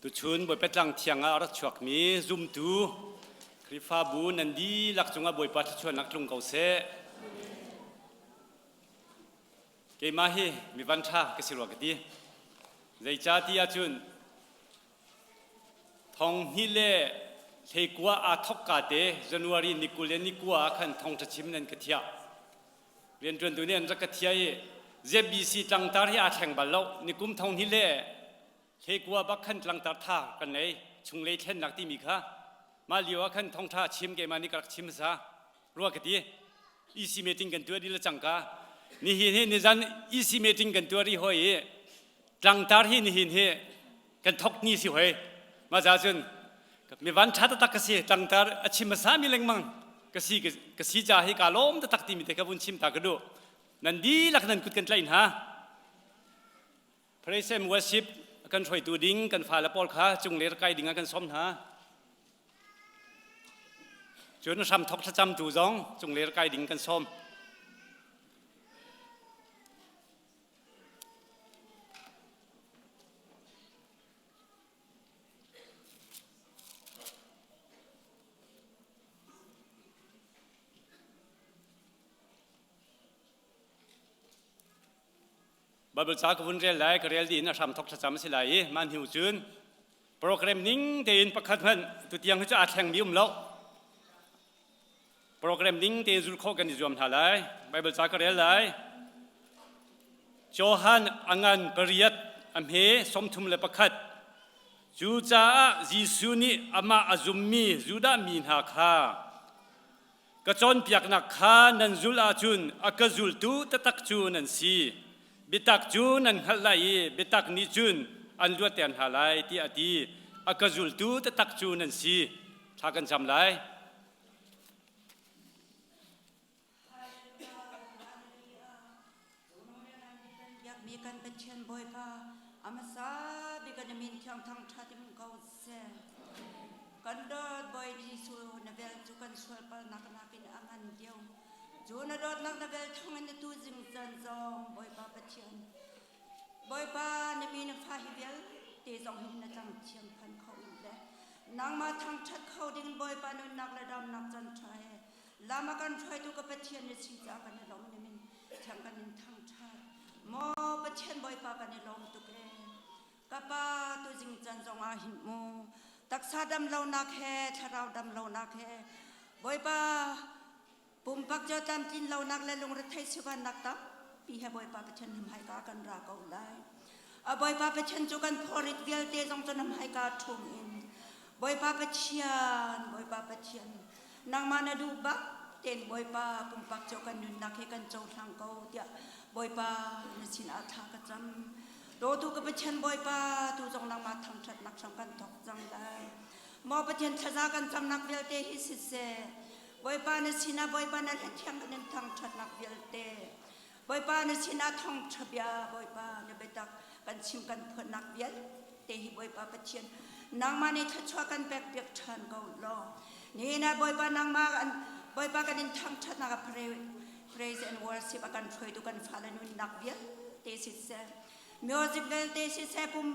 ตุชุนบอยเป็ดลังเทียงอารัชวกมีซุ่มตูคริฟาบูนันดีลักจงอาบอยปัดชวนนักลงเขาเสเกมาฮีมีวันชากสิรวกดีใจจ้าที่อาจุนทองฮิเลเทกัวอาทกกาเตจันวารีนิกุเลนิกัวขันทองจะชิมนันกะเทียเรียนจนตัวนี้นักกะเทียเจบีซีตังตาที่อาแข่งบอลโลนิกุมทองฮิเลเทกัวบักขันตังตาท่ากันเลยชุงเลยเช่นนักที่มีค่ะมาเลียวขันทองท่าชิมเกมานิกักชิมซารัวกะดีอีซีเมติงกันตัวดีละจังกานี่เห็นนี่จันอีซีเมติงกันตัวดีหอยตังตาที่นี่เห็นกันทกนี่สิหอยมาจากจนมีวันชัดตักกษีตังตาอชิมสามีเล็งมังกษีจ่าให้กาลมตักตีมีแต่กับบุญชิมตากระดูนันดีลักนันกุดกันไล่ฮะพระเจ้าวัชิบกันช่วยตัวดิ้งกันฝ่าละปอลขาจุงเลรไกดิ้งกันซ้อมฮะจนซ้ำทกจำตัวจงจุงเลรไกดิ้งกันซ้อมบาบิลจากวุ้นเรียลไลก็เรียลดีนะทำทกจำสิไลมันหิวจืนโปรแกรมนิ่งเดินประคัดมันตุเตียงเขาจะอาจแข่งมีแล้วโปรแกรมนิ่งเดินจุลโคกันดิจวมท่าไลบาบิลจากก็เรียลไลโจฮันอังันปริยัตอัมเฮสมทุมเลประคัดจูจ้าจิสุนีอามาอาซุมมีจูดามีนาคากระจนเปียกนักขานันจุลอาจุนอากจุลตูตะตักจูนันซีบิตักจูนันฮัลไลบิตักนิจุนอันลวดเตียนฮัลไลที่อดีอากจุลตูตะตักจูนันซีถ้ากันจำไลอยากมีกันเป็นเช่นบ่อยป่ะอามาซาบิกันจะมีทางชาติมันเขาเสกันดอดบ่อยที่สุดนับเวลจุกันสวยปะนักนักเป็นอันเดียวจูนดอดนักนับเวลทั้งนั้นตัวจริงจังจงบ่อยป่ะเป็นเช่นบ่อยป่ะนี่มีนฟ้าฮิเวลเตจงหินจังเชียงพันเขาอีกแล้วนางมาทางชัดเขาดิ่งบ่อยป่ะนู่นนักระดับนักจันทร์ลามากันช่วยตัวกับเป็นเช่นในสิ่งจากกันในลมนี่มันทางกันในทางชาติมอประเทศบ่อยป่ากันในลมตุกเองกับป้าตัวจริงจันทร์จงอาหินโมตักษาดำเรานักแห่ชาเราดำเรานักแห่บ่อยป่าปุ่มปักเจ้าจำจินเรานักและลงรัฐไทยชิวันนักตับปีให้บ่อยป่าประเทศทำให้กากันราเกาได้บ่อยป่าประเทศจุกันพอริดเวลเตจงจะทำให้กาทุ่มอินบ่อยป่าประเทศบ่อยป่าประเทศนางมานาดูบักเต็นบ่อยป่าปุ่มปักเจ้ากันนุนนักให้กันเจ้าทางเกาเดียบ่อยป่านสินอาทากจำโดตุกับประเทศบ่อยป่าตุจงนางมาทำชัดนักสังกันตกจังได้มอประเทศชะซากันจำนักเวลเตฮิสิเซบ่อยป่านสินาบ่อยป่านั้นเที่ยงกันทางชัดนักเวลเตบ่อยป่านสินาทองทะเบียบ่อยป่าเนี่ยไปตักกันชิมกันเพื่อนักเวลเตหิบ่อยป่าประเทศนางมาในทัชวกันแปลกเปียกชันเกาลอนี่นะบ่อยป่านางมากันบ่อยป่ากันทางชัดนักpraise and worship akanช่วยตุกันฟ้าและนุนนักเบียเตสิเซmusic velเตสิเซปุ่ม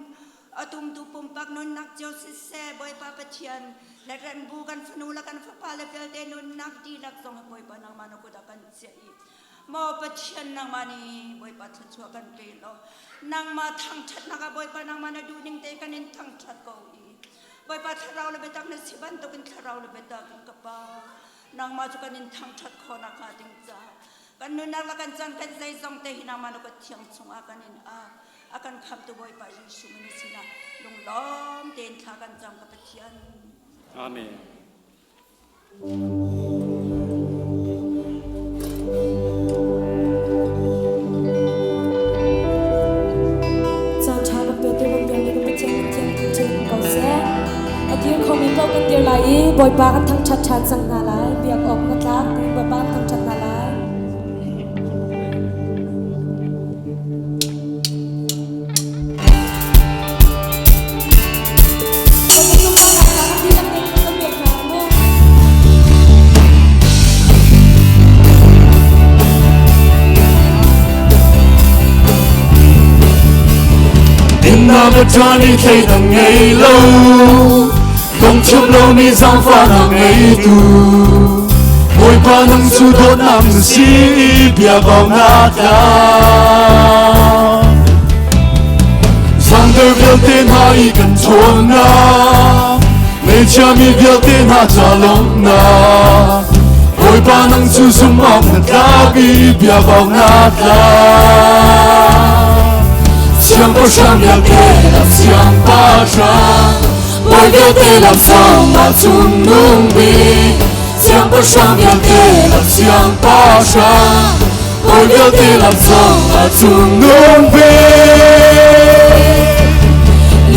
ตุมตุปุ่มปักนุนนักเจ้าสิเซบ่อยป่าประเทียนและรันบูกันฟนูละกันฟ้าและเวลเตนุนนักดีลักทรงบ่อยป่านางมานกุดกันเสียอีมอประเทียนนางมานีบ่อยป่าทัชวกันเปลอนางมาทางชัดนักบ่อยป่านางมาดูนิ่งเตกันทางชัดเกาอีบ่อยป่าทเราเลยไปตักในสิบันตุกันทเราเลยไปตักกับป้านางมาจุกันทางชัดคอนักดิงจ้ากันนุนักละกันจังกันใจจงเตหินามานุกเทียงสงอากันอากันคำตัวบ่อยไปยิสุมินิสินะลงล้อมเดินทางกันจังกับเทียนอาเมนจังชาบัเปียเตบัเปียนี่ก็เป็นเชียงเก่าแซ่อาทิตย์เขามีเป้ากันเดียวไหลบ่อยปากันทั้งชัดชันสังหาไหลเบียกออกนะจ๊ะบ่อยปาทั้งชัดหาไหลIn the nào mà cho đi thấy thằng ngày lâu không chấm lâu mi giang pha thằng ngày tu ôi ba nắng su đốt nằm si bia bao ngát giang đời việc tên hai cần thôn na ngày cha mi việc tên hai trả lòng na ôi ba nắng su sum mong ngát bia bao ngát Siang có sang việc thế làm siang ba sang Ôi việc thế làm sao mà chung nung bi Siang có sang việc thế làm siang ba sang Ôi việc thế làm sao mà chung nung bi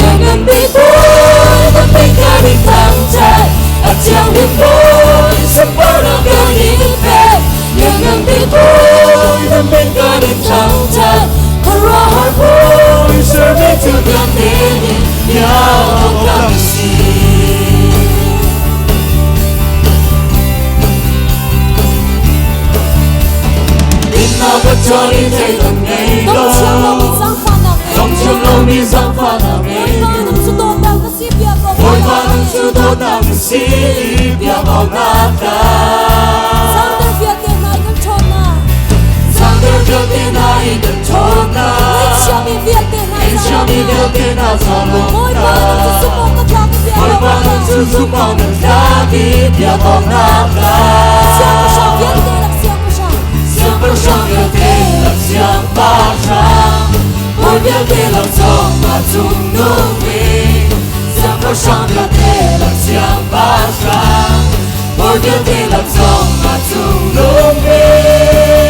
Yang ngân bi bôi Vẫn bên cả đi thang chạy At siang đi bôi Sắp bao nào cả đi về Yang ngân bi bôi Vẫn bên cả đi thang chạy Hara boy, serve to the many, now come see. In our Johnny Taylor name, don't you know me some fun of me? Boy, man, you don't have to see, be about that. Việc tên ai cần trốn na Nên cho mi việc tên ai gió lông na Ôi ba nâng chú giúp mong nâng giá đi Bia bóng nát na Siang bơ sang việc tên làm siang ba sang Ôi việc tên làm gió mà chung nung mình Siang bơ sang việc tên làm siang ba sang Ôi việc tên làm gió mà chung nung mình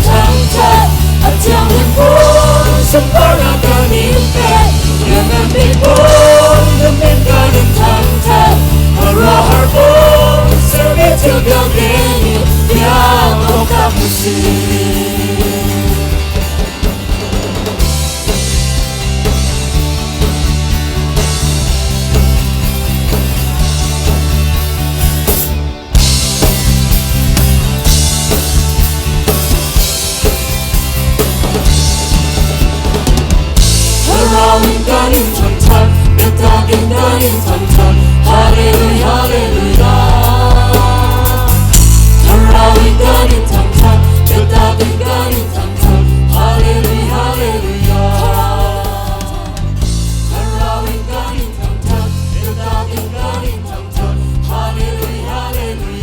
Thangthat, a town in boy, some part of the impact. Young and big boy, the men got in Thangthat. Hurrah, boy, serve it to the game. Yeah, no come to see. Thangthat, Thangthat, Hallelujah, Hallelujah. Thangthat, Thangthat, Hallelujah, Hallelujah. Thangthat, Hallelujah, Hallelujah.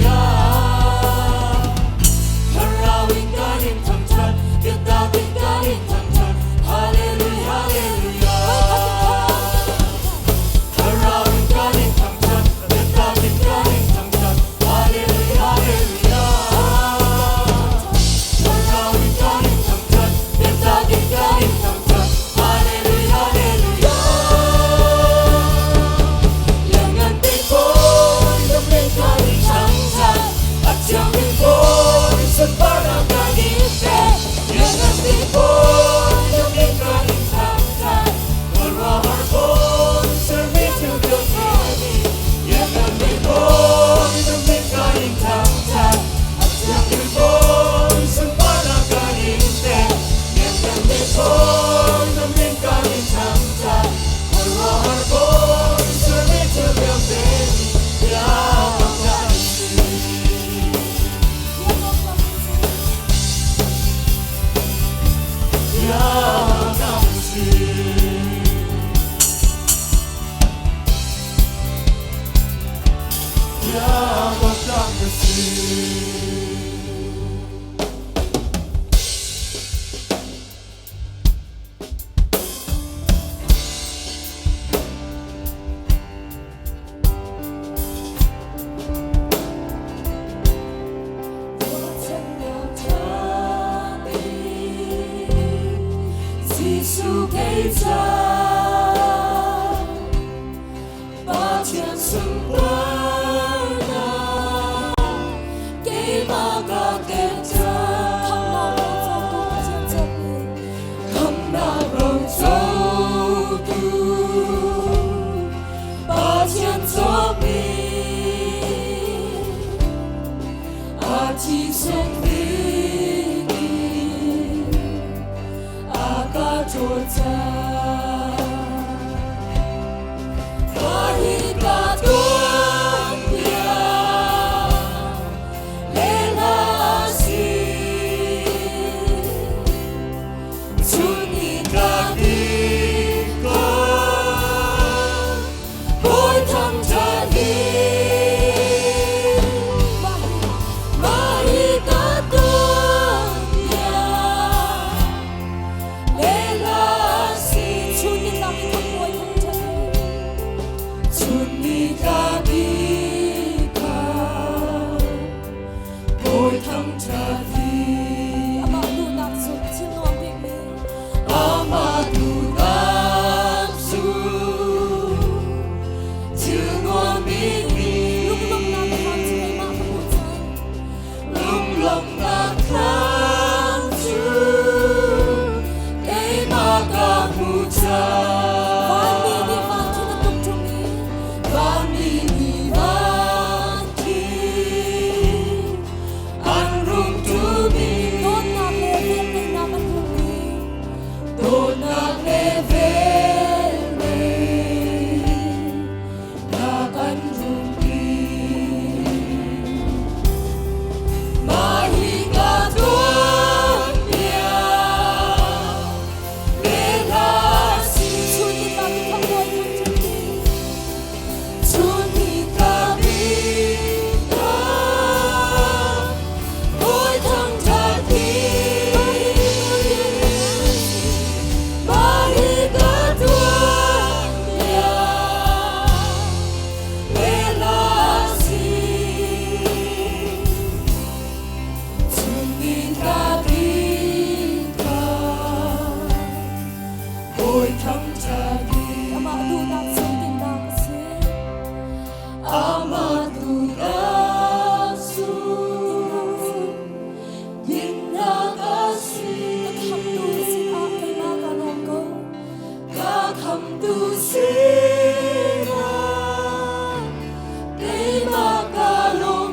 Hãy subscribe cho kênh Ghiền Mì Gõ để không bỏ lỡ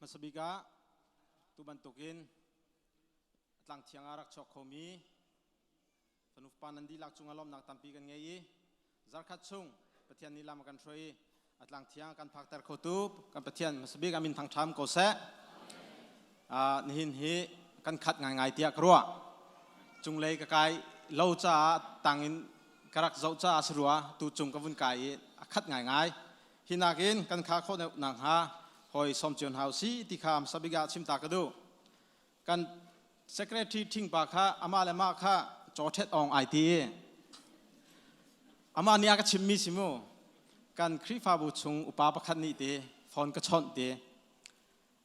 Masabiga tubantukin atlang tiang arak chok khomi fanuf panandi lak chungalom nak tampi kan ngai zarkhat chung pathian nilam kan throi atlang tiang kan phaktar khotub kan pathian masabiga min thangtham ko se nihin hi kan khat ngai ngai tia krua chunglei ka kai lo cha tangin karak zau cha asrua tu chung ka vun kai khat ngai ngai hinakin kan kha kho nang ha hoi som chon hausi ti kham sabiga chimta kadu kan secretary thing pa kha ama le ma kha chothet ong it ama nia ka chimmi simu kan khrifa bu chung upa pakhat ni te phone ka chon te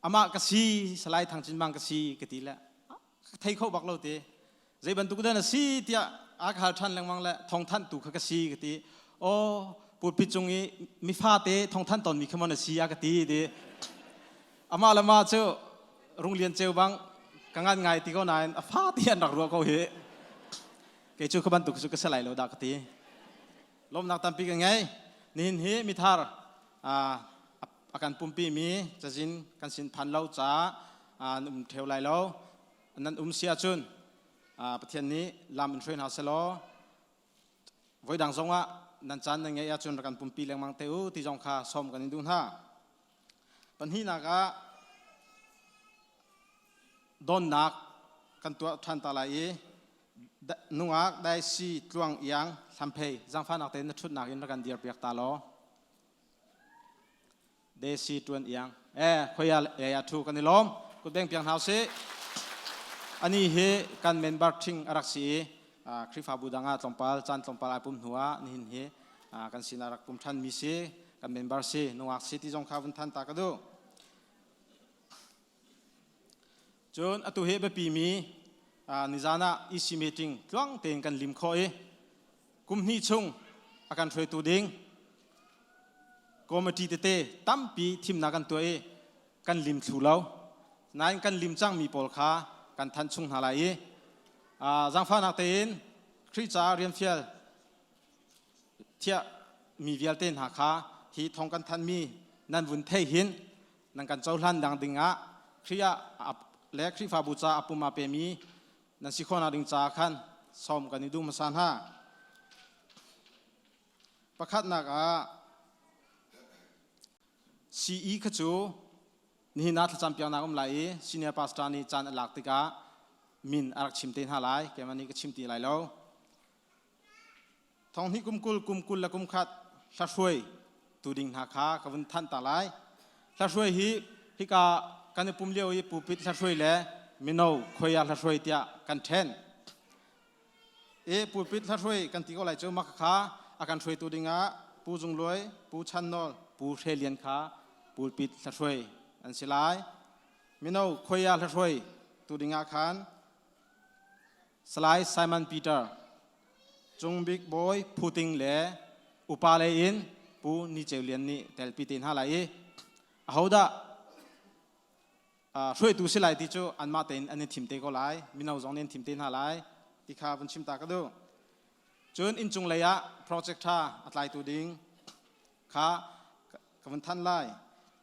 ama ka si salai thangchin mang ka si ka ti la thai kho bak lo te zai ban tu da na si tia a khal than lang mang la Thawngthan tu kha ka si ka ti o put pi chung i mi fa te Thawngthan ton mi khamon si a ka ti de ama lama chu rung lian cheu bang kangan ngai ti ko nan a fa ti an rak ro ko he ke chu khaban tu chu ka salai lo da ka ti lom nak tampi ka ngai nin he mi thar akan pumpi mi chajin kan sin phan lo cha theu lai lo nan sia chun pathian ni lam in train house lo voi dang zonga nan chan na ngai ya chun kan pumpi leng mang teu ti jong kha som kan indun ha pan hi naka don nak kan tua than ta lai nungak dai si tluang yang samphei jangfa nak te na thut nak in kan dir piak ta lo de si tuan yang khoya ya thu kan lom ku beng piang hau se ani he kan member thing arak si khrifa budanga tlompal chan tlompal apum hnuwa nin he kan sinarak pum than mi se kan member se nungak city jong khavun than ta kadu chon atu he be pi mi nizana isi meeting tlong ten kan lim kho e kumni chung akan throi tu ding committee te tampi thim na kan to e kan lim thu lo nain kan lim chang mi pol kha kan than chung halai e jangfa nak ten khri cha rian fial thia mi vial ten ha kha hi thong kan than mi nan vun thei hin nan kan chauhlan dang dinga khria le khri fa bu cha apuma pe mi nan si khona ding cha khan som kan ni du masan ha pakhat nak CE khachu ni na thla champion na lai senior pastor ni chan alak tika min arak chimten halai kemani ka chimti lai lo thong hi kumkul la kumkhat thlasoi tu ding ha kha kawun than ta lai thlasoi hi ka kan pum leo hi pupit thlasoi le มิโนคอยาละช่วยเตียกันเทนปูปิดละช่วยกันตีก็ไหลเจ้ามักขาอาการช่วยตัวดิ่งปูจงรวยปูชันนอลปูเชเลียนขาปูปิดละช่วยอันสิไลมิโนคอยาละช่วยตัวดิ่งขันสไลไซมอนปีเตอร์จงบิ๊กบอยพูติงเล่อุปาเลอินปูนิเจเลียนนี่เตลปีตินฮาไลเอาดาช่วยดูสิไลที่จูอันมาเต็นอันนี้ทิมเตก็ไลมินเอาจงเน้นทิมเตนฮาไลที่ข้าบนชิมตากระดูจนอินจงเลยะโปรเจกต์ท่าอัตไลตัวดิ่งข้ากับวันทันไล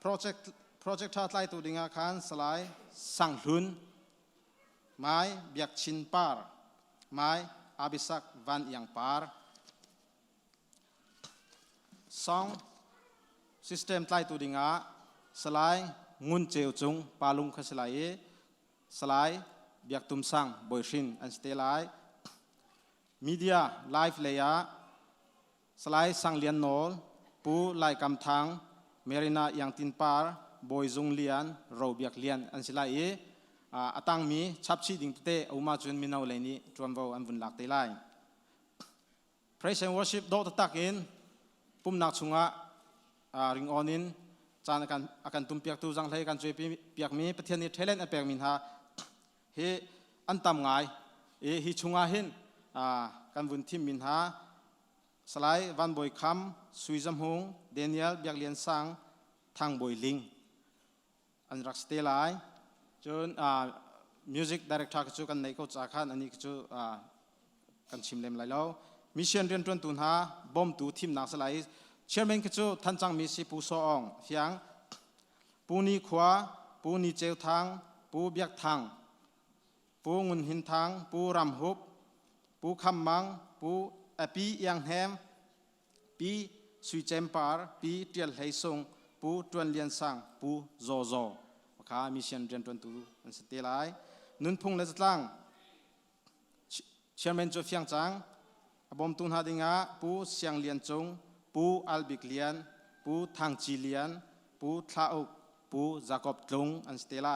โปรเจกต์ท่าอัตไลตัวดิ่งขันสไลสังหุนไม้เบียกชินปาร์ไม้อาบิสักวันยังปาร์สองซิสเต็มไตตัวดิ่งสไลงุนเจียวจงปาลุงขสไลสไลเบียกตุมสังบอยชินอันสเตไลมีเดียไลฟ์เลยะสไลสังเลียนโนลปูไลกำทางเมรินายังตินปาร์บอยจงเลียนโรเบียกเลียนอันสไลอาตังมีชับชีดิ่งเตะอุมาจุนมินเอาเลยนี้จวนวอันวุ่นหลักเตไล Praise and Worship โดดตักอินปุ่มนักชุงะริงออนินจานอาการตุ่มเปียกตูจังเลยกันช่วยเปียกมีประเทศนี้เทเลนอันเปียกมินฮะเฮอันตำไงฮิชุงะหินกันวุ่นทิมมินฮะสไลวันบอยคำสุยจำหงเดนิเอลเบียกเลียนสังทางบอยลิงอันรักสเตไลจนมิวสิกดีเรคเตอร์ก็จูกันในเขาจากขันอันนี้ก็จูกันชิมเล่มไรแล้วมิชชั่นเรียนจนตุนหาบอมตูทีมนักสไลเชื่อมันก็จูท่านจังมีสิปูซองเฮียงปูนีขวาปูนีเจียวทางปูเบียกทางปูงุนหินทางปูรำหุบปูคำมังปูปียังแฮมปีสุยเจมปาร์ปีเตียลไหซงปูตวนเลียนสังปูโซโซข้ามิชชั่นเรียนจนตูอันสเตไลนุนพงเลสตังเชื่อมันจูเฟียงจังบอมตุนหาดิงาปูเสียงเลียนจงปูอัลบิกเลียนปูทางจีเลียนปูทาอุกปูจากอบลงอันสเตไล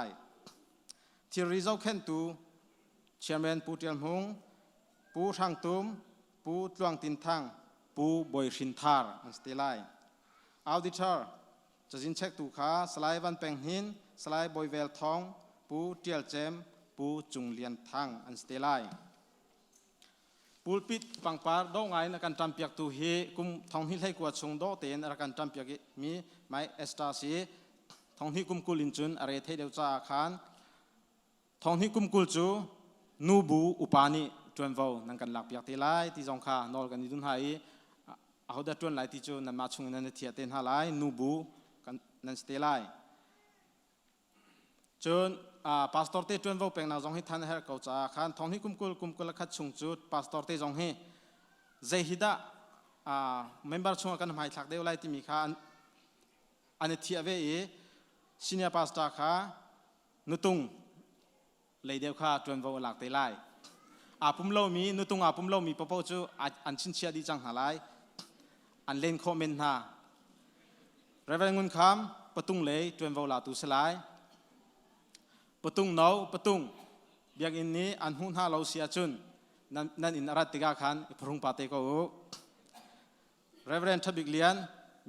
ที่ริซาเคนตูเชื่อมันปูเตียมหงปูทางตุมปูตลวงตินทางปูบอยชินทาร์อันสเตไลออดิเตอร์จะจินเช็คตูขาสไลวันแปงหินสไลบอยเวลทองปูเตียลเจมปูจุงเลียนทางอันสเตไลปูปิดปังปาร์ดงไงนักการจำเปียกตูเฮกุมทองหินให้กวาดชงโดเตนนักการจำเปียกมีไมเอสตาซีทองหิกุมกุลินจุนอะไรเทเดวจ้าขานทองหิกุมกุลจูนูบูอุปานิจวนวาวนักการหลักเปียกเตไลที่จงขานอลกันนิดุนไฮเอาได้จวนไหลที่จูนันมาชงนันเทียเตนฮาไลนูบูกันนันสเตไลจนพาสตอร์เตจวนวาวเป็นนาวจงให้ท่านเฮร์เกาจ้าขันทองให้กุมกุลขัดชงจุดพาสตอร์เตจงให้เจฮิดะเมมเบอร์ชงกันหมายถักเดียวไล่ที่มีข้าอันนี้ที่เอาไว้ซีเนียร์พาสตอร์ข้านุตุงเลยเดียวข้าจวนวาวหลักเตไลปุ่มเล่ามีนุตุงปุ่มเล่ามีปะปจูอันชินเชียดีจังหาไลอันเล่นคอมเมนต์ฮะเรเวลงุนคำปะตุงเลยจวนวาวหลักตุสไลปะตุงน้าปะตุงเบียงอินนี้อันหุ่นหาเราเสียจุนนั่นอินอารัตติกาขันพรุงปาเตโกเรเวลทับิกเลียน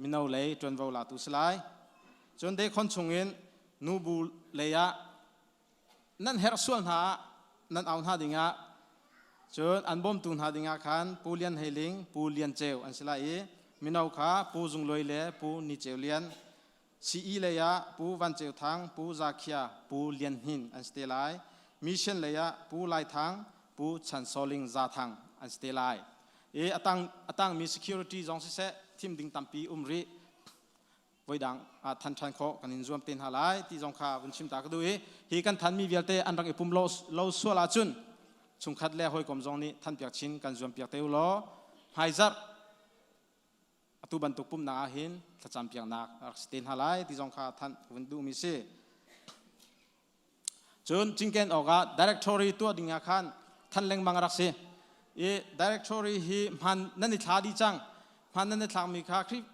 มินเอาเลยจวนวาวหลักตุสไลจนได้คนชงอินนูบูเลยะนั่นเฮร์ส่วนหานั่นเอาหาดิ่งะจนอันบอมตุนหาดิ่งะขันปูเลียนเฮลิงปูเลียนเจวอันสไลมินเอาขาปูจุงลอยเล่ปูนิเจวเลียนซีอีเลยะปูวันเจวทางปูซาคียปูเลียนหินอันสเตไลมิเชนเลยะปูไลทางปูชันโซลิงซาทางอันสเตไลอตังมี security จงเสะทีมดิ่งตัมปีรีไว้ดังทันโคกันอินจวมเต็นหาไลที่จงข้าวันชิมตากดูฮีกันทันมีเวลเตอันรังปุ่มโลสัวลาจุนชุงคัดเล่หอยกอมจงนี้ท่านเปียกชินกันจวมเปียกเตวโลไฮซัร์ตูบันตุกปุ่มนาหินถ้าจำเปียงนักสเตนฮาไลที่จงข้าท่านวันดูมิเซ่จนจิงเกนออกdirectory ตัวดิ่งอาคารท่านเล็งบังรักเซ่directory ฮีมันนั่นนิทาดีจังมันนั่นนิทางมีค่าคลิป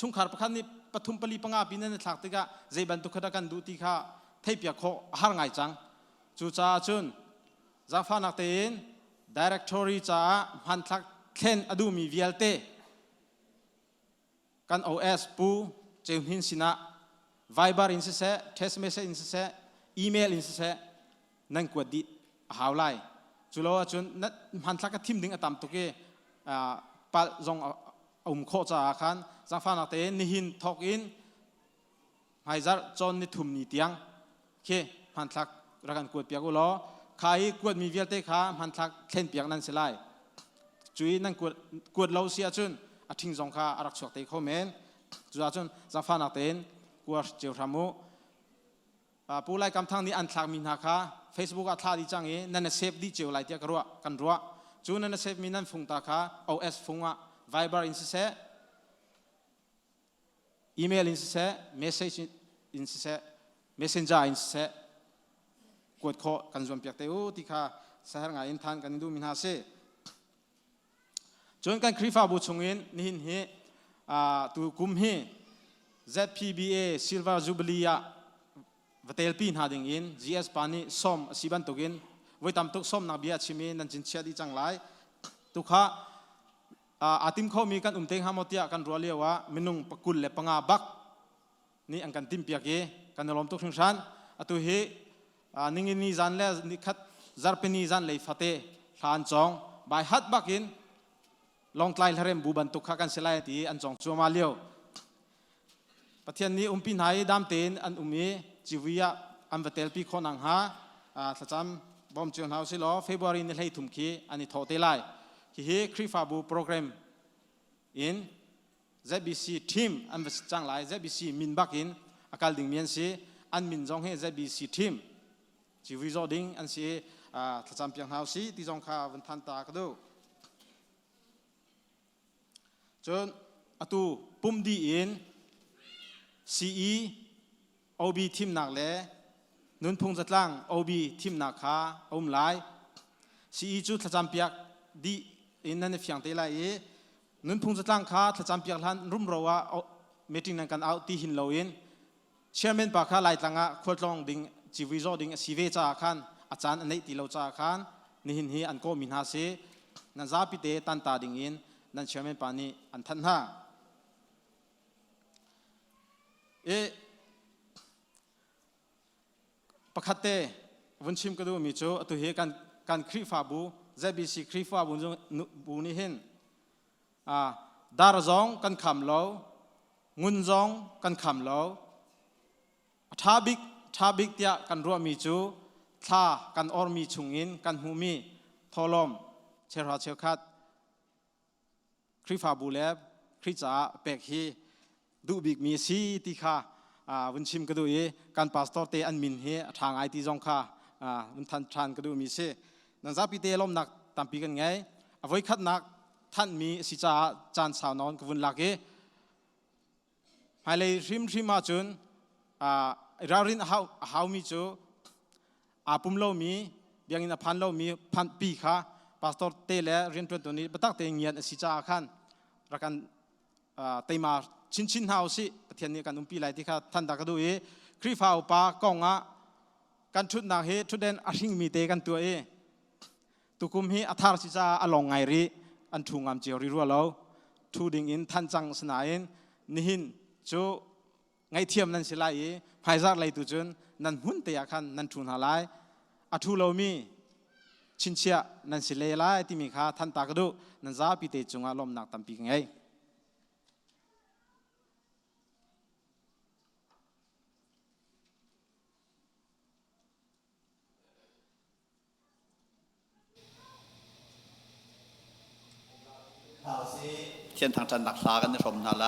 ชุงขารประคันนี้ปฐุมปลีปังอาปีนั่นนิทางติกะเจบันตุกขดักันดูติค่ะเทียบโคหาง่ายจัง จูจ้าจุนจากฟ้านักเต้น directory จ้าพันทักเข็นอดูมี VLT กัน OS ปูเจ้าหินสินะ Viber อินสิเซ text message อินสิเซ email อินสิเซนั่งกวดดิหาวไลจุโลจุนนัดพันทักก็ทิมดึงอตามตุกเกปะจงโคจ้าขันจากฟ้านักเต้นนิหินทอกอินไฮซัรจอนนิทุมนิเตียงเคพันทักรักันกวดเปียกุล้อใครกวดมีเวียเตขาพันทักเข็นเปียกนั่นเสียไลจุยนั่งกวดเราเสียจุนอทิ้งจงข้าอารักษาเตะเขาเมนจุดจุนจากฟ้านักเต้นกวดเจียวทำมูผู้ไล่กำทั้งนี้อันทักมินหักข้า Facebook อัฐาดิจังเอนั่นเซฟดิเจียวไล่เตียกรัวกันรัวจุนนั่นเซฟมินันฟงตาข้า OS ฟงอ่ะ Viber อินสิเซ email อินสิเซ message อินสิเซ messenger อินสิเซกวดข้อกันจวนเปียกเตอูที่ข้าสหรัฐอินทันกันดูมินหาเซจนกันคริฟ้าบุชงอินนี่หินเฮตัวกุมเฮ ZPBA Silver Jubilee วัตเตลปีนหาดิ่งอิน GS ปานีส้มสิบันตุกินไว้ตามตุกส้มนักเบียชิมีนันจินเชียดีจังไรตุกข้าอาติมเขามีกันเตงฮามอติยากันรัวเลียวว่ามินุงปกุลเล็บปงาบักนี่อันกันติมเปียกเอกันนลมตุกชิงชันตัวเฮนิ่งนี่จันเล่นิคัดจาร์เปนีจันเลยฟัตเตทานจงใบฮัดบักอินลองไล่เริ่มบูบันตุกข้ากันเสลายตีอันจงชัวมาเลียวประเทศนี้ปินหายดามเตนอันมีจีวียอันวัตเตลปีคนอังฮาสัจจำบอมจีนเฮาสิล้อเฟบรุรีนี่ให้ถุมขีอันนี้ทอเตไลที่เฮคริฟาบูโปรแกรมอิน ZBC team อันวัดจังไร ZBC มินบักอินอาการดิ่งเมียนซีอันมินจงให้ ZBC team จีวีจอดิ่งอันซีสัจจำเพียงเฮาสิที่จงข้าวันทันตากระดูจนอตูปุ่มดีอิน CE OB ทีมหนักเล่นุนพงจัดล่าง OB ทีมหนักขาไล CE จุดสัจจำเปียกดีอินนั่นเฟียงเตลัยนุนพงจัดล่างขาสัจจำเปียกหันรุ่มรัวมีติ้งนั่งกันเอาตีหินลอยน์เชียร์แมนปากขาไล่ตั้งอ่ะขวดลองดิ่งจีวีโซดิ่งซีเวจ้าขันอาจารย์อันนี้ตีเราจ้าขันนี่หินอันโกมินหาเซนั่นซาปิเตตันตาดิ่งอินนั่นเชียร์แมนปานีอันทันห้าประคัตเตวันชิมก็ดูมีโจตัวเฮกันครีฟาบู ZBC ครีฟาบูนี่เห็นดาร์จงกันขำเรางุนจงกันขำเราทาบิกเตียกันรัวมีโจท่ากันออร์มีชุงอินกันหูมีทอลมเชราเชลคัดครีฟาบูเล็บครีจ่าเปกฮีดูบิกมีซีติคาวันชิมก็ดูการพาสตอร์เตอันมินเฮทางไอทีจงค่ะวันทันก็ดูมีเสนั่นจะพิเตลมหนักตามปีกันไงเอาไว้คัดหนักท่านมีสิจ่าจานสาวนอนกับวันหลักภายในริมมาจนเราเรียนหาวมีจูปุ่มเล่ามีเบียงอินพันเล่ามีพันปีค่ะพาสตอร์เตและเรียนตัวนี้บัตักเตงเงียนสิจ่าขันรักกันเตมาชินเฮาสิประเทศนี้กันปีไหลที่ข้าท่านตากระดูครีฟ้าอุปากองกันชุดนักเฮชุดเด่นอาชิงมีเตกันตัวตุกุมเฮอัธารสิจาอลองไงรีอันทุ่งงามเจียวริรัวเราทูดิ่งอินท่านจังสนายนิหินโจไงเทียมนั่นสิไลภายจากไลตุจนนั่นหุ่นเตียขันนั่นทุนหาไลอัทุเรามีชินเชียนั่นสิเลไลที่มีข้าท่านตากระดูนั่นซาปิเตจงอารมณ์หนักตามปีไงเช่นทางจันดักษากันในสมนาไล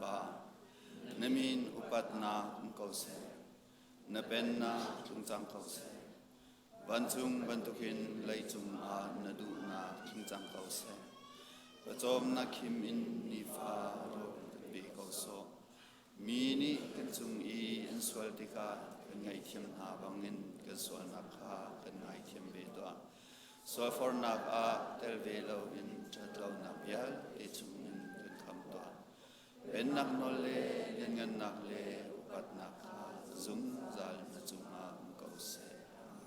pa namin upat na kause na pen na tungtang kause bantung bantukin lay chung a nadu na tungtang kause pachom na kim in ni fa ro be kauso mi ni kan chung i in swal tika kan ngai thiam na bangin kan swal na kha kan ngai thiam be do so for na a tel ve lo in chatlo na bial e chung in kan kham do ben nak no le len ngan nak le upat nak kha zum zal na chung a kauso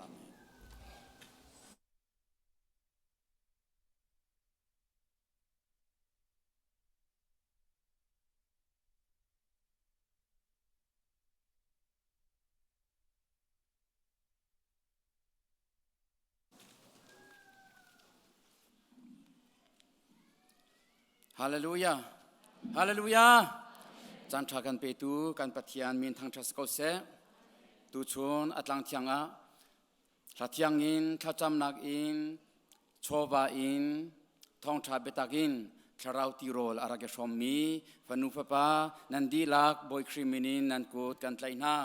amen Hallelujah. Hallelujah. จันทรากันเปตูกันปะเทียนมีนทางทรัสกเสตูชนอัตลังเทียงอะทัดเทียงอินทัดจำนักอินโชบาอินทองทราเบตักอินคาราติโรลอารักชอมมีฟันุฟปานันดีลักบอยคริมินินนันกูดกันไลนา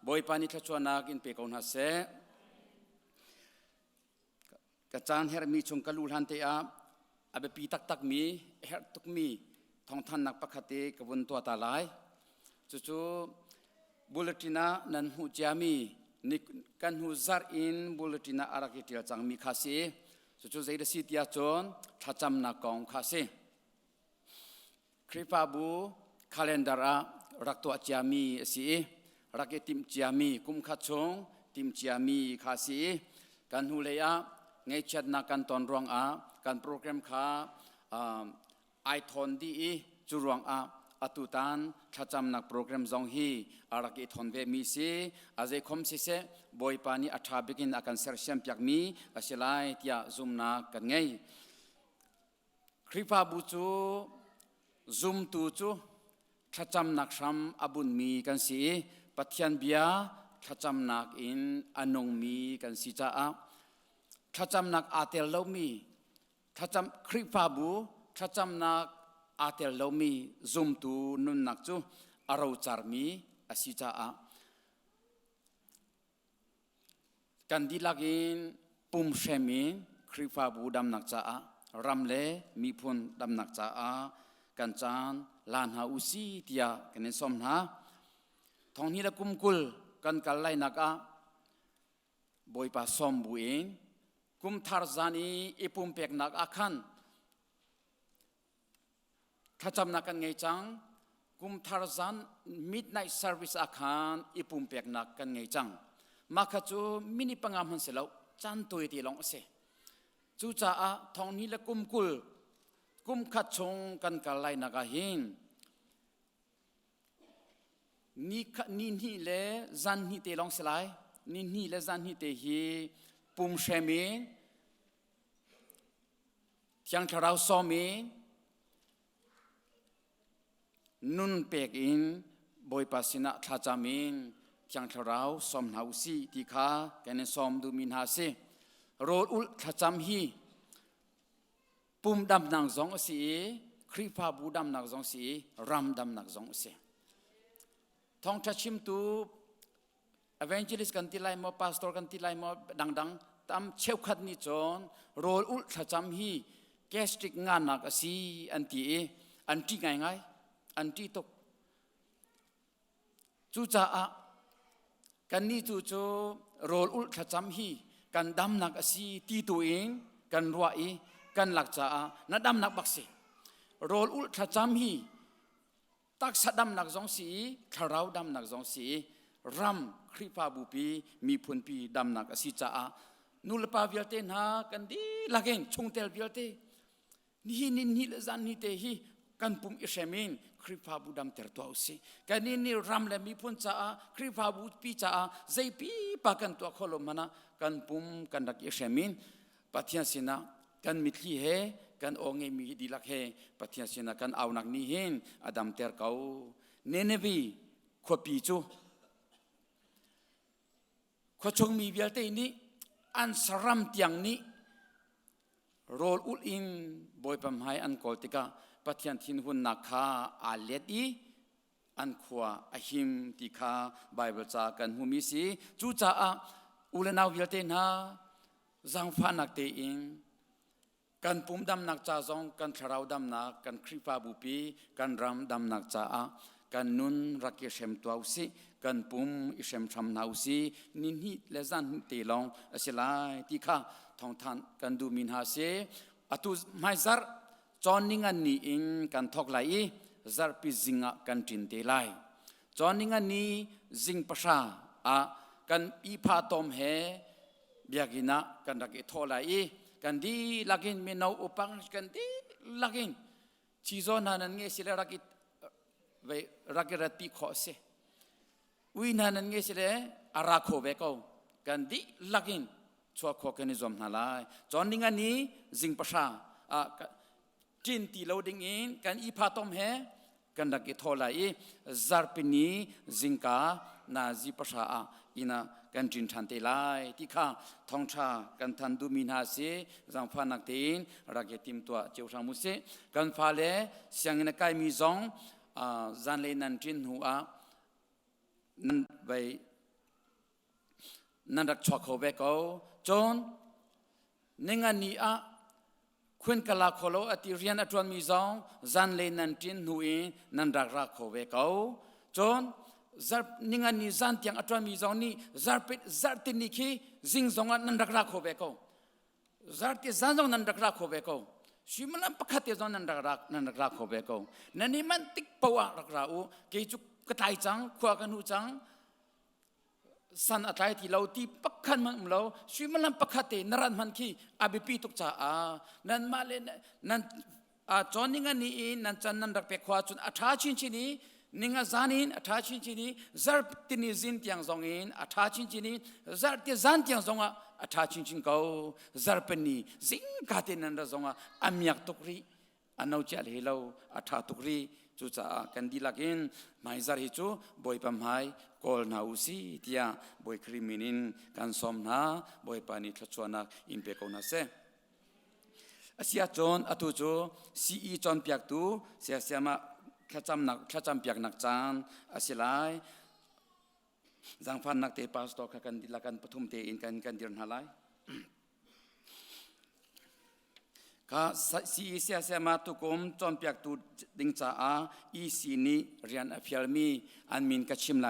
บอยปานิทัชวนักอินเปกอนฮัสเซกระจานเฮรมีชงกลูลฮันเตอาอาเบปีตักมีเฮรตุกมีทองท่านนักประคติกวนตัวตาลายจู่บุลตินานันหูจามีนิกันหูซาร์อินบุลตินาอารักเตียจังมีคาซีจู่ใจเดสิทยาจนทัดจำนักกองคาซีคริปาบูคาเลนดาระรักตัวจามีสีรักติมจามีกุมขัดชงติมจามีคาซีกันหูเลยะไงชัดนักกันตอนรองอาการโปรแกรมขาไอทอนดีจุรวงอาอตุตันขจำนักโปรแกรมจงฮีอารักอิทอนเวมีซีอาเจคอมซิเซบอยปานีอัฐาบิกินอาการเซอร์เซียมพิกมีอาเชลัยที่ซุมนักกันไงคริปาบูจูซุมตูจูขจำนักชัมอบุญมีกันสีปัทยันเบียขจำนักอินอนงมีกันสีจ้าขจำนักอาเตลโลมีขจำคริปาบูขจำนักอาเตลโลมีซุมตูนุนนักจูอาราจาร์มีอาศิจ้ากันดีลักินปุ่มเชมินคริปาบูดำนักจ้ารำเลมีพุนดำนักจ้ากันจานลานหาอุซีเตียกันในสมนาทองนี้ละกุมกุลกันกันไลนักบอยปาสมบุเองกุมทาร์ซานีอิปุ่มเปกนักอาคันขจำนักกันไงจังกุมทาร์ซานมิดไนท์เซอร์วิสอาคันอิปุ่มเปกนักกันไงจังมาขจูมินิปังอามันเสลาจันตัวตีลงเสจูจ่าทองนี้ละกุมกุลกุมขัดชงกันกันไลนักหินนี่เลจันนี่เตลงสลายนี่เลจันนี่เตฮีปุ่มเชมินที่ยังเราซ้อมินนุนเปกอินบอยปัสนาทัจามินที่ยังเราซ้อมหาวซีที่ข้าแกนซ้อมดูมินหาเซโรดอุลทัจามฮีปุ่มดำหนักสองสีคริปาบูดำหนักสองสีรำดำหนักสองสีทองทัชิมตูevangelist กันที่ไลมอ pastor กันที่ไลมอดังๆตามเชี่ยวขัดนิจอนโรลอุลทัจามฮีแกสติกงานนักสีอันที่ง่ายอันที่ตกจู่จ้ากันนี่จู่โจโรลอุลทัจามฮีกันดำหนักสีที่ตัวเองกันรัวเอกันหลักจ้านัดดำหนักบักสีโรลอุลทัจามฮีตักสัดดำหนักสองสีคาราวดำหนักสองสีรำคริปาบุปีมีพุนปีดำหนักสีจ้านูลปาวิลเตนหากันดีลักเองชงเตลวิลเตนี่ละจันนี่เตฮีกันปุ่มอิเชมินคริปาบูดำเตอร์ตัวสิกันนี่รำและมีพุนจ้าคริปาบูปีจ้าใจปีปากันตัวขลมนะกันปุ่มกันดักอิเชมินปัทยาสินะกันมิตรีเฮกันองเงมีดีลักเฮปัทยาสินะกันเอานักนี้เฮนอดัมเตอร์เขาเนเนบีขวปีจูขวชงมีเวลเตนี้อันสรัมเตียงนี้โรลอุลอินบอยปั๊มไฮอันกอลติกาปัทยันทินหุ่นนักขาอาเลตี อันขวาอหิมติคาไบเบิลจากันหูมิสีจูจ่าอุลนาวิลเตนะจังฟ้านักเตอิงกันปุ่มดำนักจ่าจงกันชราวดำนักกันคริปาบุปีกันรำดำนักจ่ากันนุนรักเชมตัวสิกันปุ่มอิเชมชำนาวสินินฮิเลจันเตลองเสลายติคาทองทันกันดูมินหาเสอตุไม่ซาร์จอนิงันนี่อิงกันทอกไหลซาร์ปิจิงะกันจินเตไลจอนิงันนี่จิงประชากันอีพาตอมเฮเบียกินะกันรักทอไหลกันดีลักินเมนเอาอุปังกันดีลักินชีโซนันเงี้ยสิเลรักรักรัตปีขอเสวินันเงี้ยสิเลอาราโคเบกกันดีลักินชัวขอกันนิจอมนาลายจอนิงันนี่จิงประชาจินตีเราดิ้งอินกันอีพาตอมเฮกันดักอิทอลายซาร์ปินีจิงกานาจิประชาอินากันจินทันเตลายที่ข้าทองชากันทันดูมินาเสจังฟ้านักเตนรักติมตัวเจ้าชามุเสกันฟ้าเลเสียงนักไก่มีจงจันเลนันจินหัวนันไปนันรักชอกเขาเบกเอาจนเนงันนี้คุณกลาโคโลอติเรียนอัตวันมีจงจันเลนันจินหัวนันรักรักเขาเบกเอาจนzar ningan ni zan tiang atwa mi zong ni zar tin ni khi jing zong nan rak rak khobe ko zar ti zan zong nan rak rak khobe ko shimalam pakhat te zong nan rak khobe ko nani man tik pawa rak ra u ke chu katai chang khwa kan hu chang san atai ti lo ti pakhan man lo shimalam pakhat te naran man khi abipi tuk cha nan male nan joiningan ni nan chan nan rak pe khwa chun atha chin chini ninga zanin atha chin chini zar tini zin tiang zongin atha chin chini zar ti zan tiang zonga atha chin chin ko zar pani zing ka te nan ra zonga amyak tukri anau chal helo atha tukri chu cha kan dilakin mai zar hi chu boi pam hai kol na usi tia boi kriminin kan som na boi pani thachwana impe ko na se asia chon atu chu ce chon pyak tu sia siamaข้าจำเปียกนักจานอาศิลายจังฟันนักเตะปาสตอกันดิลากันปฐุมเตอินกันเดือนหาไลข้าซีเสียเสียมาตุกมจอมเปียกตูดิงจ้าอีซีนีเรียนอภิลมีอันมินกัชิมไล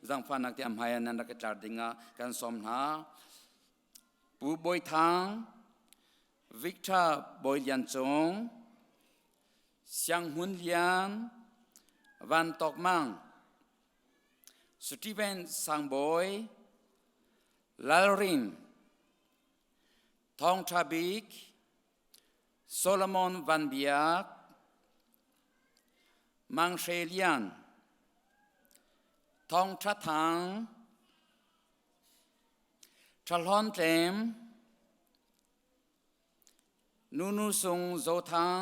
จังฟันนักเตะอัมไฮนันนักจาร์ดิงกันสมหาปูบอยทางวิกตาบอยเลียนจงเสียงหุ่นเลียนวันตอกมังสตีเวนสังบอยลารินทองทาบิกโซโลมอนวันเบียกมังเชเลียนทองทัดทังทลอนเตมนูซุงโซทัง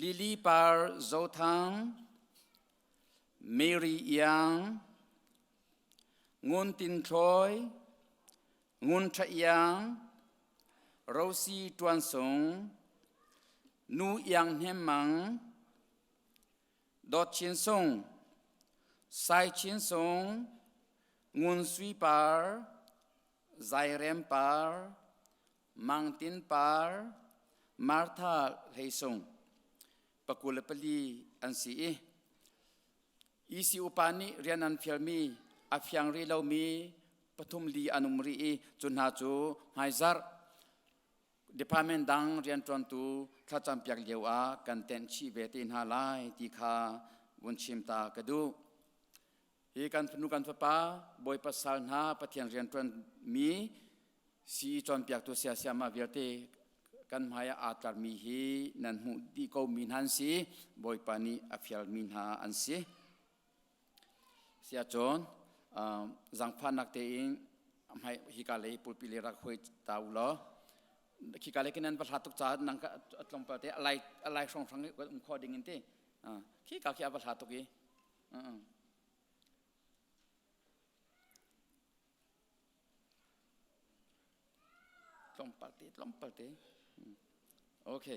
ลิลีปาร์โซทังเมรียังงุนตินทรอยงุนทะยังโรซีตวนสงนูยังเฮมังดอชินสงไซชินสงงุนสวีปาร์ไซเรมปาร์มังตินปาร์มาร์ธาเฮซงปกุลปลีอันสีอีสิอุปานิเรียนอันเฟียมีอาฟยังรีเรามีปฐุมลีอนุมรีจุนหาจูไฮซาร์ดีพาร์เมนต์ดังเรียนจวนตูข้าจำเปียกเลียวกันเต็นชีเวตินฮาไลตีคาวุนชิมตากระดูฮีกันพนุกันฟ้าบอยปัสสาวนาปะเทียงเรียนจวนมีสีจวนเปียกตัวเสียเสียมาเวียเตกันหมายอาตรมีฮีนันหูดีก็มินหันสีบอยปานีอฟิลมินหาอันสีเสียจนจังฟันนักเตอิงให้ฮิกาเลปุลปิเลรักหวยตาวล้อฮิกาเลกินันประทัดตุกจานังก็ลงไปเตะอะไรส่งฟังก็ข้อดิ่งเตะฮิกาขี้ประทัดตุกี้ลงไปเตะโอเค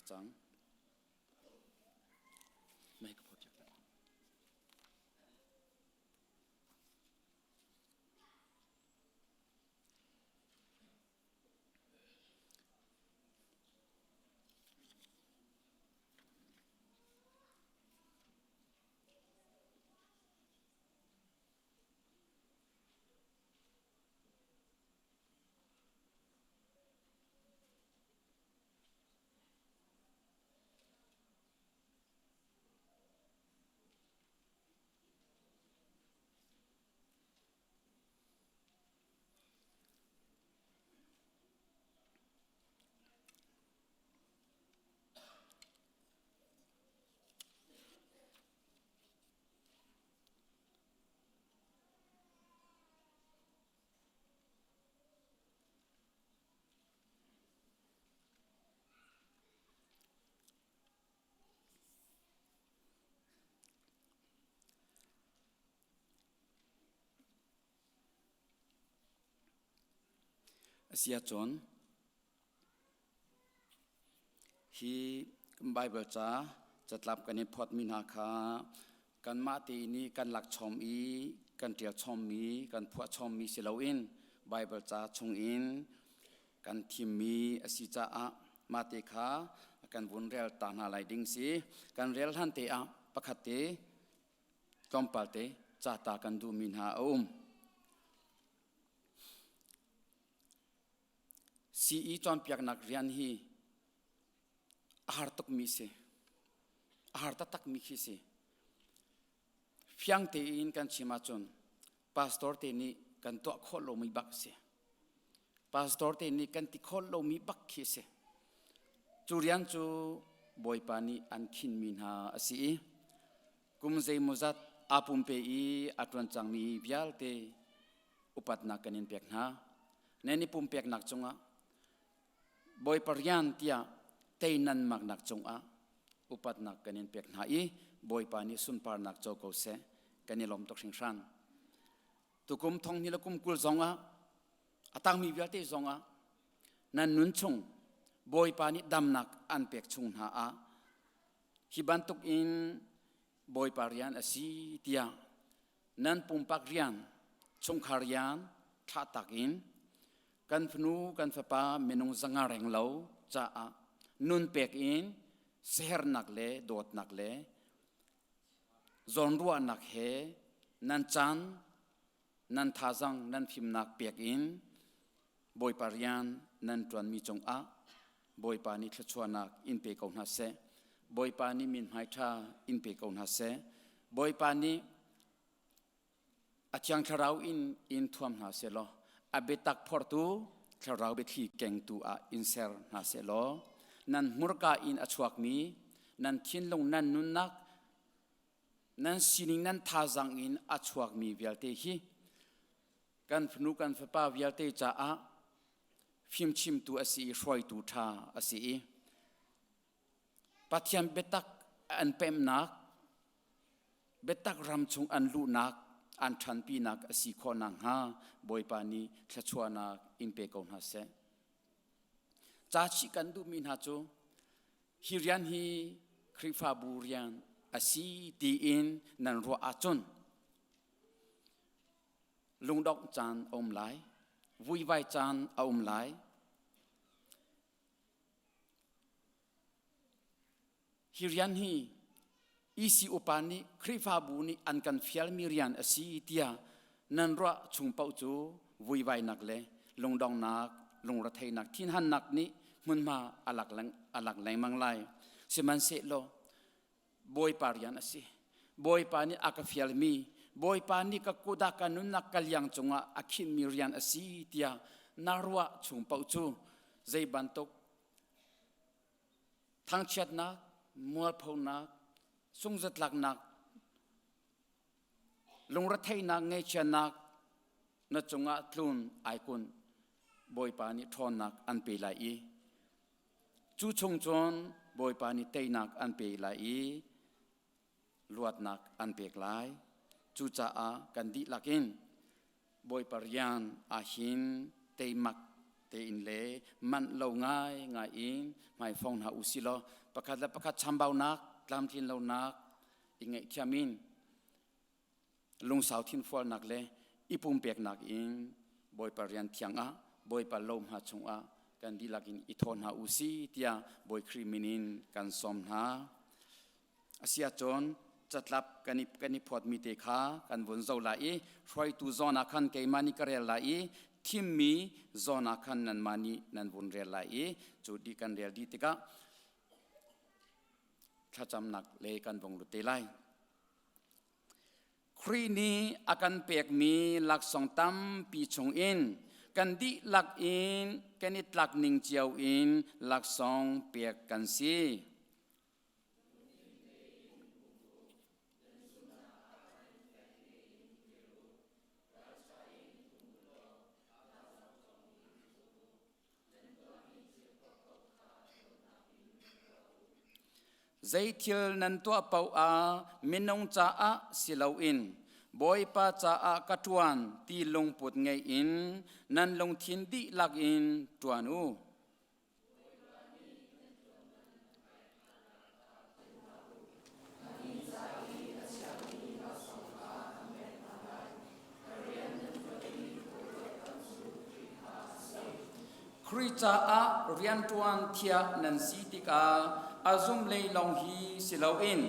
จังไม่ก็พอจักเสียจนฮีไบเบิลจ้าจะรับกันในพอดมินาคากันมาตีนี้กันหลักชมอีกันเตียชมมีกันพวชมมีเสลาอินไบเบิลจ้าชงอินกันทิมมีอสิจ้ามาเตคากันวนเรลตานาไลดิงสีกันเรลทันเตอะปะคัตเตกอมปัลเตจ้าตากันดูมินหาซีอีจอนเปียกนักเรียนฮีอาหารตกมีเสอาหารตักมีขี้เสเพียงเตอินกันชิมาจนพาสตอร์เตนี่กันตัวโคโลมีบักเสพาสตอร์เตนี่กันติโคโลมีบักขี้เสจูเรียนจูบอยปานีอันขินมินหาสีกุมเซมุซัดอาปุมเปอีอัตวันจังมีพิยัลเตอุปัตนักกันินเปียกนาเนนิปุมเปียกนักจงะบอยปริยันเตียเตนันมักนักจงอาอุปัตนักกันินเปียกนาอีบอยปานิสุนปาร์นักโจโกเสกันิลมตกสิงชันตุกุมทองนิลกุมกุลจงอาอตังมีวิลเตจงอานันนุนชงบอยปานิดำนักอันเปียกชงหาอาฮิบันตุกอินบอยปาริยันอสีเตียนันปุมปักเรียนชงคาริยันท่าตักอินกันฟนูกันฟปาเมนงสังาแรงเหลาจ้านุนเปกอินเสรนักเลโดดนักเลจอนรัวนักเฮนันจันนันทาจังนันฟิมนักเปกอินบอยปาริยันนันตวนมีจงอาบอยปานิทชวนักอินเปกเอานาเซบอยปานิมินไฮทาอินเปกเอานาเซบอยปานิอาจยังทราวอินทวมนาเซโลอาเบตักพอร์ตูทราวเบทีเก่งตูอาอินเซอร์นาเซโลนันมุรกาอินอชวักมีนันทินลงนันนุนนักนันสินิงนันทาจังอินอชวักมีเวลเตฮีกันฟนูกันฟปาเวลเตจ้าฟิมชิมตูอสีรวยตูทาอสีปัทยัมเบตักอันเปมนักเบตักรำชงอันลูนักอันทันปีนักอสีขอนังฮาบอยปานีทชวนักอินเปกอนฮาเซจ้าชิกันดูมินฮาโจฮิริยันฮีคริฟาบูริยันอสีตีอินนันรัวอาจนลุงดอกจานอมไลวุยไวจานอมไลฮิริยันฮีอีซีอุปานิคริฟาบูนีอันกันฟิลมิริยันอสีเตียนันรัวชุมเป้าจูวุยไวนักเลลุงดองนักลุงระเทนักทินหันนักนี้มันมาอลักแรงมังไลเสมันเสโลบอยปาริยันอสีบอยปานิอากาฟิลมีบอยปานิกกูดากันนุนนักกัลยังจงอาคินมิริยันอสีเตียนารัวชุมเป้าจูใจบันตกทั้งเช็ดนักมัวพงนักสุงจัดหลักนักลงรัฐไทยนักเงยเชนักนัดจงอาทลุนไอคุนบอยปานิทอนนักอันเปลัยจูชงจนบอยปานิเตนักอันเปลัยลวดนักอันเปกลายจูจ่ากันดิลักินบอยปาริยันอาหินเตมัก เตอินเลมันเล่าง่ายง่ายอิงไม่ฟองหาอุสิโลประคัดและประคัดชัมเบานักลำทินเล่านักอิงไงที่มินลุงสาวทินฟอลนักเลยอีปุ่มเปียกนักอิงบอยปาเรียนเทียงบอยปาลมหาชงกันดีลักอินอิทอนหาอุสิเตียบอยครีมินินกันสมหาอาเซียจนจัดรับกันนิพอดมีเตคากันวนเจ้าไหลช่วยตูจอนาคันเกมานิกเรลไหลทิมมีจอนาคันนันมานีนันวนเรลไหลจุดดีกันเรลดีติกะถ้าจำหนักเลยกันวงลุเตไลครีนี้อาการเปียกมีหลักสองตั้มปีชงอินกันดีหลักอินกันนิดหลักหนึ่งเจียวอินหลักสองเปียกกันซีใจเที่ยวนั้นตัวเป่ามินงจ้าสิลาอินบอยป้าจ้ากัตวันตีลงปุดไงอินนั้นลงทินดีลักอินตัวนูคริจ้าเรียนตวนเทียนันสีติกาอาซุมเลยลองฮีสิลาอิน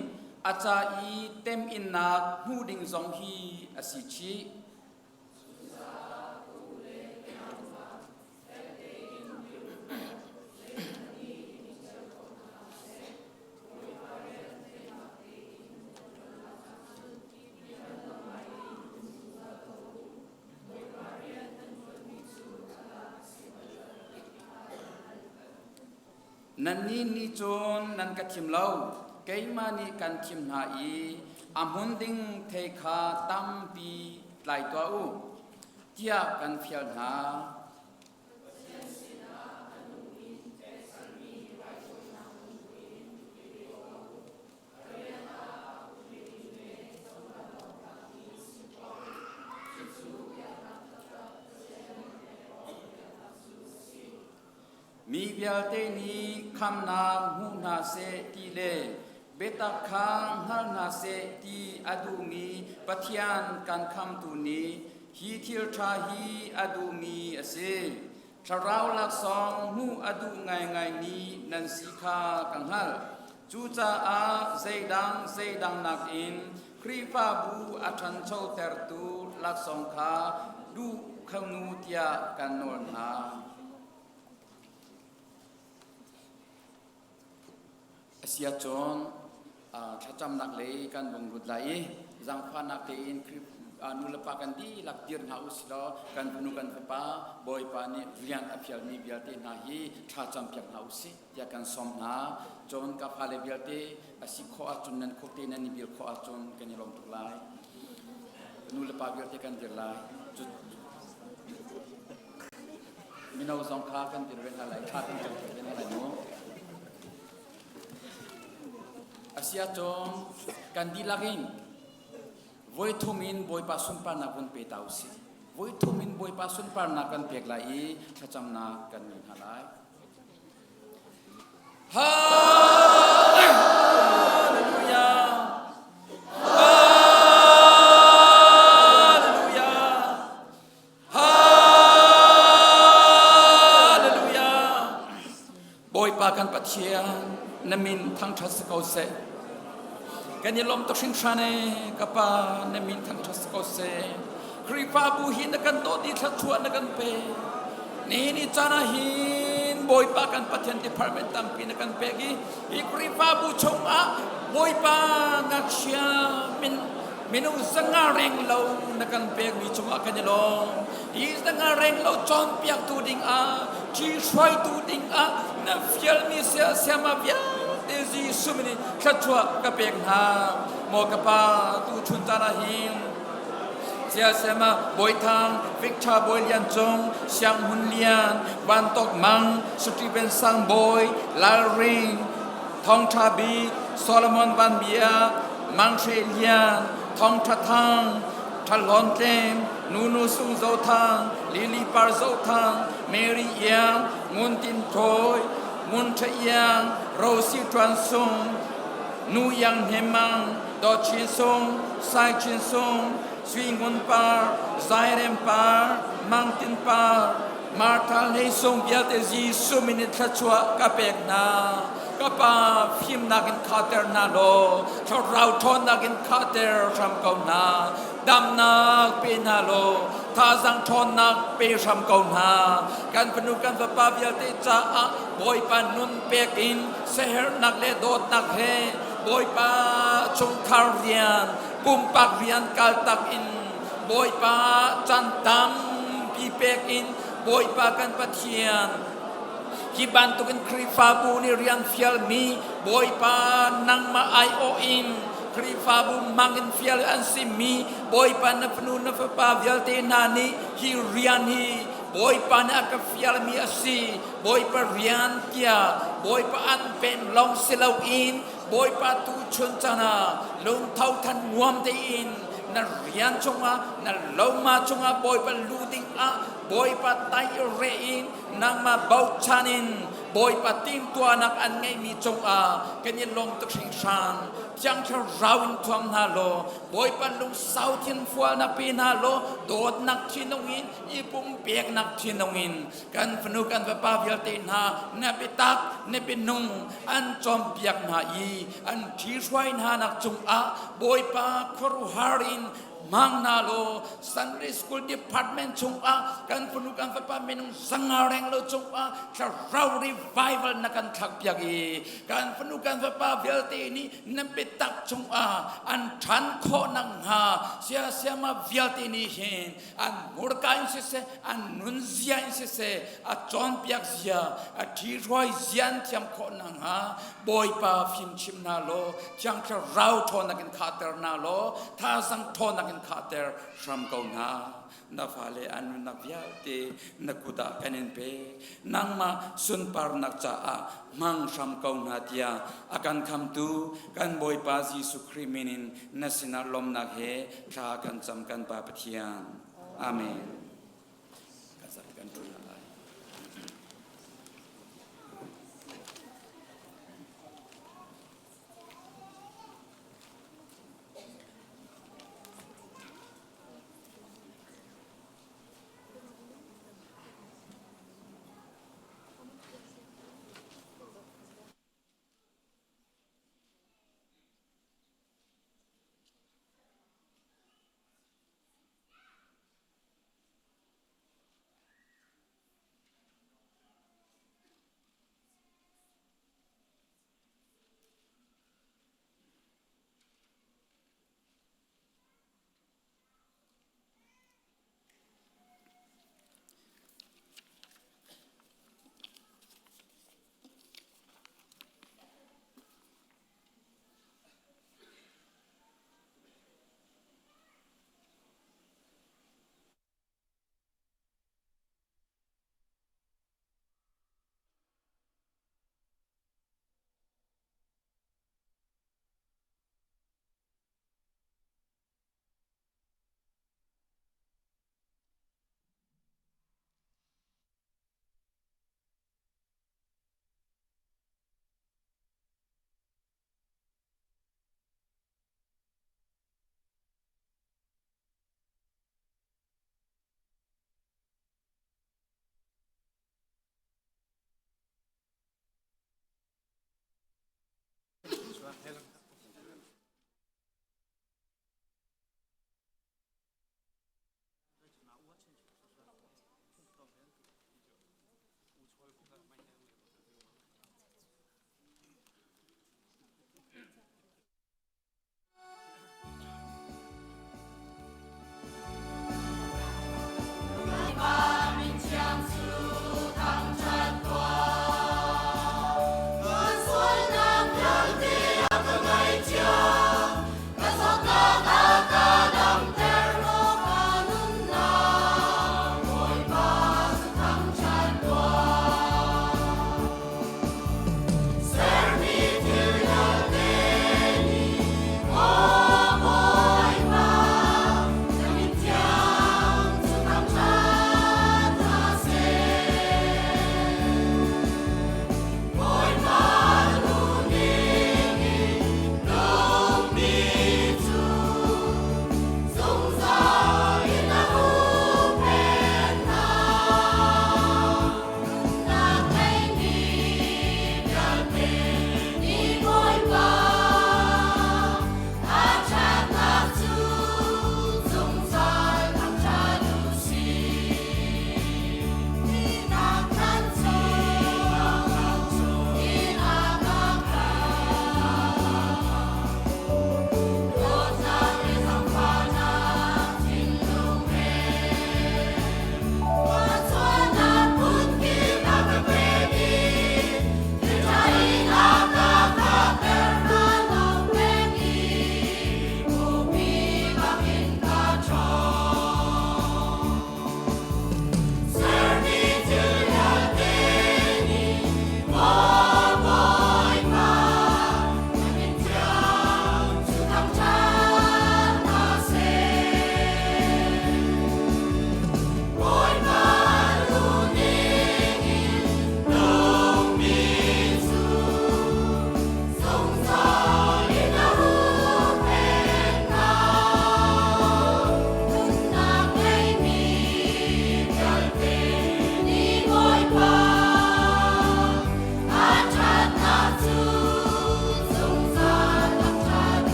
อาจารย์เต็มอินนักหูดิงซองฮีอาศิชีนันนี่นิจนนันกัดทิมเล่าเกยมานีกันทิมหาอีอามุนดิงเทคาตัมปีไหลตัวอูเทียกันเฟียลหามีเบียเตนีคำนาหูนาเสตีเลเบตาคังฮานาเสตีอดูมีปะเทียนกันคำตุนีฮีทิลชาฮีอดูมีอเซชราวลักสองหูอดูไงไงนี้นันสิคากังฮัลจูจาอาเซดังนักอินครีฟาบูอัชันโชเตรตูลักสองคาดูขนูเตียกันนวลหาเสียจนถ้าจำนักเลยกันวงรุดไหลจังฟ้านักเตอินคลิปนุลปากันดีหลักเดียร์หาอุสโลกันพนุกันไฟฟ้าบอยปานี่เรียนอภิลมีเบียเตนาฮีถ้าจำเพียงหาอุสิอยากกันสมหาจนกับฮาเลเบียเตสิขออาจุนนั้นคุกเตนันนิบิลขออาจุนกันยลมทุกลายนุลปาเบียเตกันเดียร์ลายจุดมินาสองขากันเดียร์เวนอะไรขากันเดียร์เวนอะไรโน้อาเซียจงกันดีลักอินvoi thumin voi pasun par na kun pe tau si voi thumin voi pasun par na kan pek lai thacham na kan min halai hallelujah hallelujah hallelujah voi pa kan pathian namin thangthat sakau seกันยลมตกชิงชาเนกับปาเนมินทังทัสโกเซครีฟาบูหินกันโตดีทัดชวนกันเปนี่จานาหินบอยปากันปัทยันดีพาร์เมนตัมปีนกันเปกีอีครีฟาบูชงบอยปางักเชียมินุสังเรงเรานักันเปกมีชงกันยลมอีสังเรงเราจอนเปียกตูดิงจีช่วยตูดิงนับเฟียลมีเสียมาเบียเดซีสุมินิขัดชัวกับเปกหาโมกปาตูชุนตานาหินเสียเสมาบอยทางวิกชาบอยเลียนจงเชียงหุนเลียนบันตกมังสตรีเวนซังบอยลาริงทองทาบีโซโลมอนบันเบียมังเทเลียนทองทัทัง ทะลอนเต็มนูซุงโซทังลิลีปาร์โซทังเมรียังมุนตินโทยมุนทะยังโรซิทรานซุงนูยังเฮมังดอชินซุงไซชินซุงสวิงุนปาร์ไซเรมปาร์มังตินปาร์มาทาเลซุงเบียเตซีสุมินิทัชวะกะเปกนาก็ปาพิมนักินคาเตอร์นาโลชาวเราทนนักินคาเตอร์ทำเกานาดำนักเปนาโลท่าสังทนนักเปทำเกานาการพนุกันปาเบียเตจ้าบอยปานุนเปกินเซฮร์นักเลโดดนักเฮบอยปาชงคาร์เรียนปุ่มปักเรียนกาลตักอินบอยปาจันตัมปีเปกินบอยปากันปะเทียนที่บ้านตุกันครีฟาบูนี่เรียนเฟียลมีบอยปานังมาไอโออินครีฟาบูมังอินเฟียลอันซิมีบอยปานฟนูนฟปาเวลเตนานีฮิเรียนฮีบอยปานอักเฟียลมีอสีบอยปาเรียนเกียบอยปาอันเป็นลองเซลาอินบอยปาตูชนจานาลงเท่าทันงวมเตอินนั่นเรียนจงอานั่นลงมาจงอาบอยปาลูดิงอาบอยปาไตเรอินนางมาเบาชานินบอยปาติมตัวนักอันไงมีจงอากันยันลงตุชิงชานจังจะราวินทวมนาโลบอยปาลุงสาวทินฟัวนักปีนาโลโดดนักชินงอินอีปุ่มเปียกนักชินงอินกันฟนุกันปาเวียเตนาเนปิตักเนปินุงอันจอมเปียกนาอีอันที่ช่วยนานักจงอาบอยปาครูฮารินมังนาโล Sunday School Department จงอาการพนุกันฟ้าเมนุงสังหารแรงโลจงอาจะเรารีไวเวลนักันทักเปียกีการพนุกันฟ้าเวลเตนี้นั่นเป็นตักจงอาอันทันโคนังหาเสียมาเวลเตนี้เห็นอันมุรกาอินเสอันนุนเซียอินเสอันจอนเปียกเสียอันที่รอยเซียนเทียมโคนังหาบอยปาฟิมชิมนาโลจังจะเราทนนักันคาเตอร์นาโลท่าสังทนนักันคาเตอร์ทรัมเกานานาฟาเลอันนักวิาเตนักกุดากันเปนังมาสุนปาร์นักจ่ามังทรัมเกานาเตียอาการคำตูกันบอยปาซีสุครีมินินนัสินาลมนักเฮชากันจำกันปาปเทียนอาเมนกันสักกันตุลา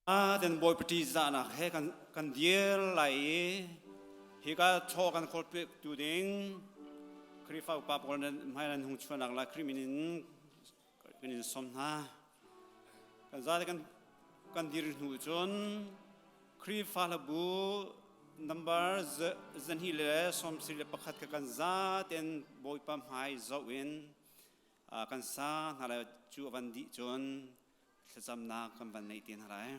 den boy pati zana he kan diel lai hi ka tho kan khol pe tu ding krifa pa pol nan mai nan hung chuan la kriminin kinin som na kan za kan dir nu chon krifa la bu number zan hi le som sil le pakhat ka kan za ten boy pam hai zo win kan sa na la chu van di chon sesam na kan ban nei tin harai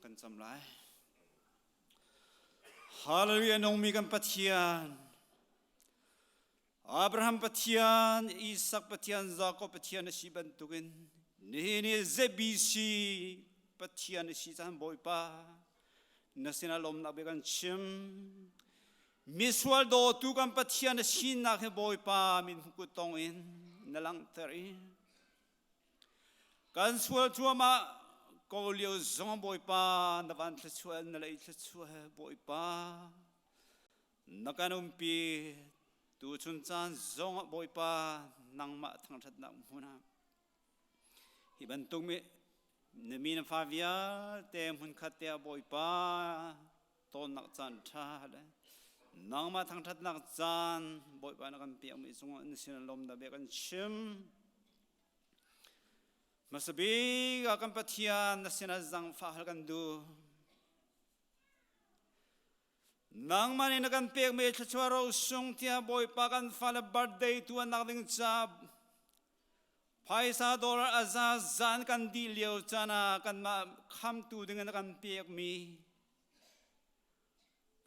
kan cham lai hallelujah nong mi kan pathian Abraham pathian Isaac pathian Jacob pathian si ban tukin ni zebisi pathian si chan boy pa nasina lom na be kan chim miswal do tu kan pathian si na ke boy pa min ku tong in nalang tari kan swal chuama cô liêu zong boy pa na van thlachua na lei thlachua boy pa na kanum pi tu chun chan zong boy pa nang ma thangthat na huna hi ban tung mi ne min favia te mun khatia boy pa ton nak chan tha le nang ma thangthat nak chan boy pa na kan pi mi zong an sin lom da be kan chim masabi akan patian na sinazang fahal kan du nang mani na kan pek me chachwaro sung tia boy pa kan fala birthday tu anak ding chab paisa dollar azaz zan kan di liao chana kan ma kham tu ding na kan pek mi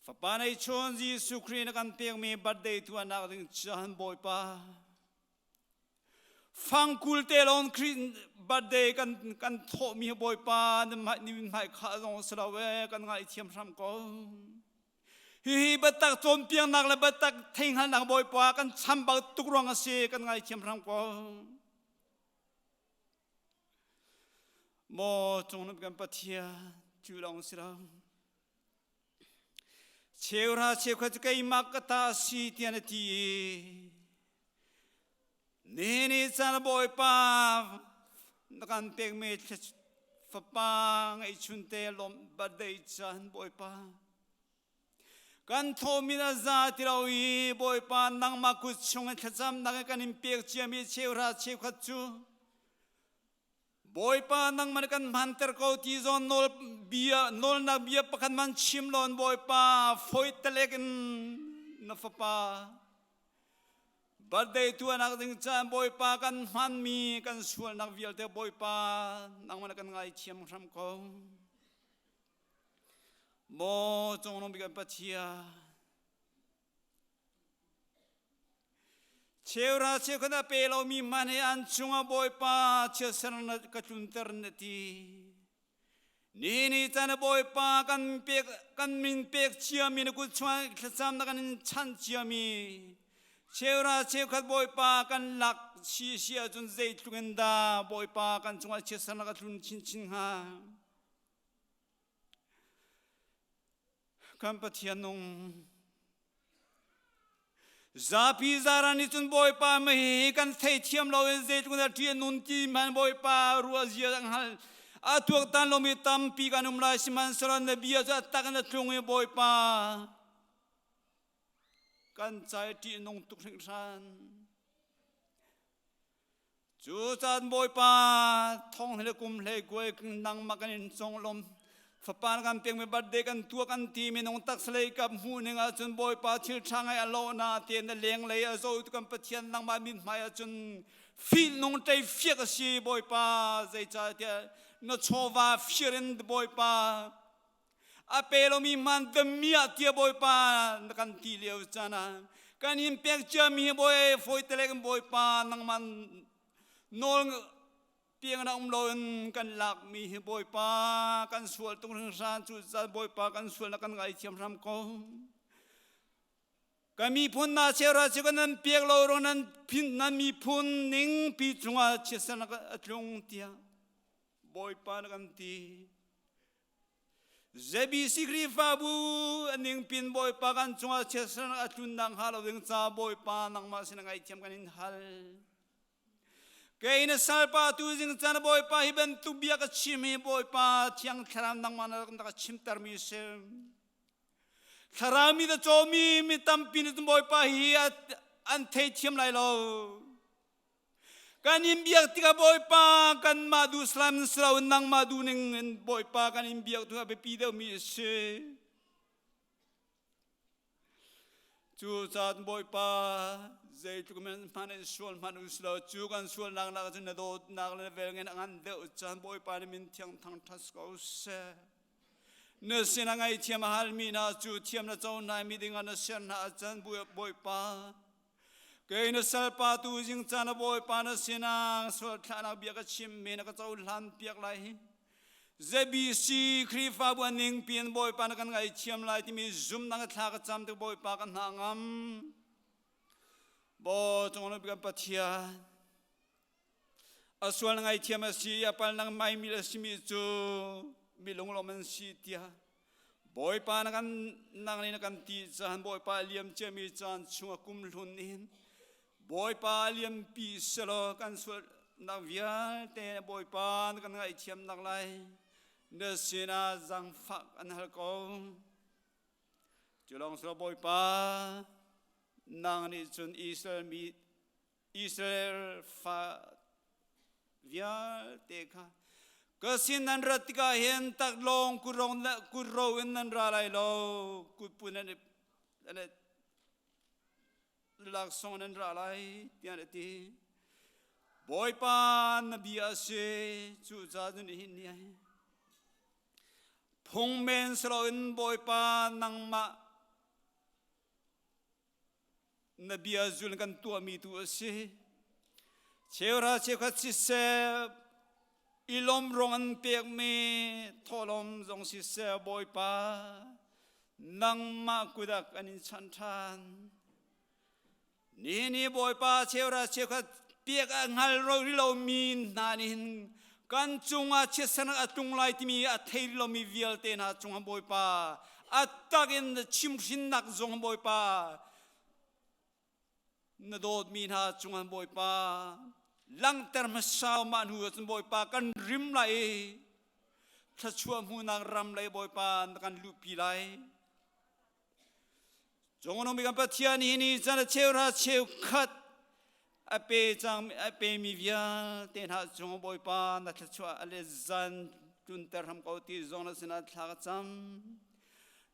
fapanai chon ji sukri na kan pek mi birthday tu anak ding chan boy pa phang kul telon krin birthday kan tho mi boy pa ni mai kha jong slawe kan ngai thiam sam ko hi batak tom piang nak la batak theng hal nak boy pa kan cham ba tuk rong ase kan ngai thiam sam ko mo chong nam kan pathia chu long sira cheura chekha kai makata si tian ti Nini chan boy pa nakan pek me fapang ai chunte lom birthday chan boy pa kan thomina za tirawi boy pa nang ma ku chung thacham nang kan pek chiami cheura chekha chu boy pa nang man kan manter ko ti zon nol na bia pakhan man chim lon boy pa foi teleken na fapa birthday tu anak ding chan boy pa kan man mi kan sual nak vial te boy pa nang man kan ngai chiam ram ko mo chong nom bigan pathia cheura che khana pe lo mi mane an chunga boy pa che san na ka chun ter na ti ni chan boy pa kan min pek chiam mi na ku chwa cham na kan chan chiam mi cheura che khat boy pa kan lak si chun zei tlungenda boy pa kan chunga che san na ka chun chin ha kan pathian nong Zapi zarani chun boy pa me kan thei thiam lo en ze chung da tien nun ti man boy pa rua zia ang hal atuak tan lo mi tam pi kan umla siman soran na bia za tak na chung e boy pa kan chai ti nong tuk sing san chu chan boy pa thong le kum le goi nang ma kan song lom Fapan kan piang me birthday kan tua kan ti me nong tak slay kap hu ning a chun boy pa thil thang ai alo na ten na leng lei a zo tu kan pathian nang ma min mai a chun fil nong tai fiak a si boy pa zai cha tia no chova firen boy pa a pelo mi man de mia tia boy pa kan ti leo chana kan im pek cha mi boy foi tele kan boy pa nang man nol piang na loan kan lak mi boy pa kan sual tung san chu za boy pa kan sual na kan ngai thiam ram ko kami phun na chera chikan piak lo ro nan phin na mi phun ning pi chunga chesan na atlung tia boy pa na kan ti zebi sikri fa bu ning pin boy pa kan chunga chesan na atlun nang halo ding cha boy pa nang ma sin ngai thiam kan in hal Kaya na salpa tu jing chan boy pa hiben tu biya ka chimi boy pa tiang tharam nang mana ka chim tar mi se tharami da chomi mi tampi ni boy pa hi an thei chim lai lo kan im biya tika boy pa kan madu slam slaw nang madu ning boy pa kan im biya tu be pi de mi se chu chan boy pa Zai tu kemen mana sual mana uslo juga sual nang nang tu nado nang le velgen angan de ucan boy pani min tiang Thangthat kau se nasi nangai tiam hal mina tu tiam na zau nai mi dengan nasi na acan boy pa kei nasi pa tu jing cana boy pa nasi nang sual kana biak kacim mina kacau lan biak lai Zebi si krifa buaning pian boy pa nakan ngai tiam lai timi zoom nang thak kacam tu boy pa kan hangam Bo tunggu bikan patia, asal ngai tiam si apal nang mai mila si micu milong lomen si tia, boy pa nakan nang ni nakan ti jan boy pa liam cemi jan cunga kum lunin, boy pa liam pi selo kan sul nak vial te boy pa nakan ngai tiam nak lai, nesina zang fak an hal kau, julong selo boy pa. Nang ni chun Israel fa via teka kasin nan ratika hen tak long kurong nan ralai lo kupunan ane laksong nan ralai tian ti boy pa nabi ase chu cha dun hin ni phong men sro in boy pa nang ma Nabi azul kan tua mi tu ase Cheura chekat sise ilom rongan pek me tholom zong sise boy pa nang ma kudak anin chantan ni boy pa cheura chekat pek angal ro mi nanin kan chunga chesana atung lai timi athei lo mi vial te na chunga boy pa atagin chimsin nak zong boy pa Nadod min ha chungan boy pa lang term sao man hu chun boy pa kan rim lai thachua mu nang ram lai boy pa kan lupi lai jongono mi kan pathian ni chan cheura cheu khat ape chang ape mi via ten ha chung boy pa na thachua ale zan tun ter ham ko ti zona sina thla cham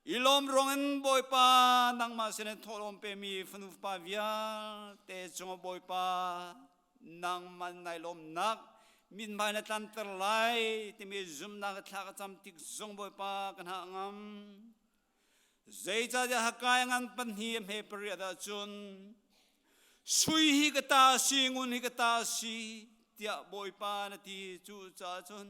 Ilom rongen boy pa nang masene tholom pe mi funuf pa via te chong boy pa nang man nai lom nak min mai na tan ter lai te mi zum na thla cham tik zong boy pa kan hangam zai cha ja hakai ngan pan hi me priya da chun sui hi ka ta si ngun hi ka ta si tia boy pa na ti chu cha chun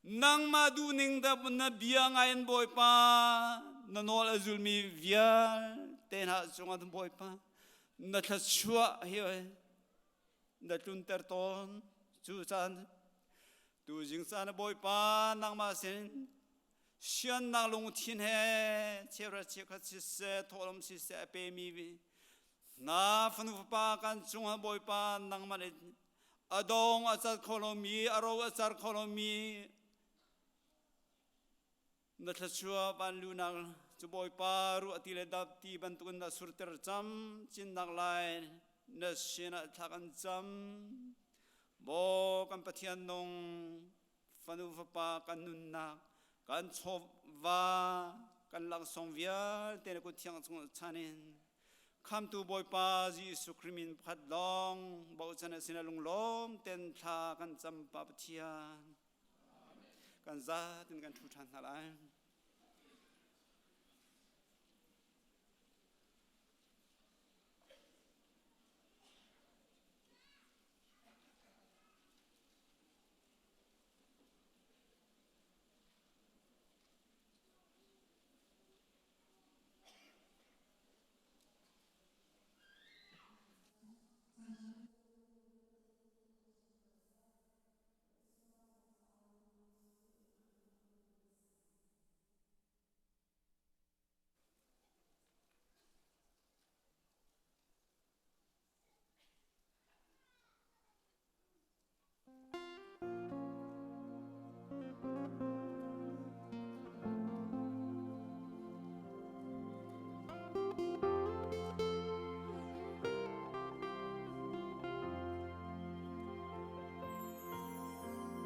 Nang maduning da na biang ayen boy pa nanol azul mi via ten ha chunga dum boy pa na thachua hi na tunter ton chu chan tu jing san boy pa nang ma sen sian nang long thin he chera che kha chi se tholom si se pe mi na fanu pa kan chunga boy pa nang man adong asar kolomi aro asar kolomi na thachua ban lunang chu boy pa ru atile dap ti ban tukun na surter cham chin nak lai na sina thakan cham bo kan pathian nong fanu pa kan nun na kan chop va kan lang song vial te ko thiang chung chanin come to boy pa Jesu krimin phat long bo chana sinalung lom ten tha kan cham pa pathian kan za tin kan thu than halai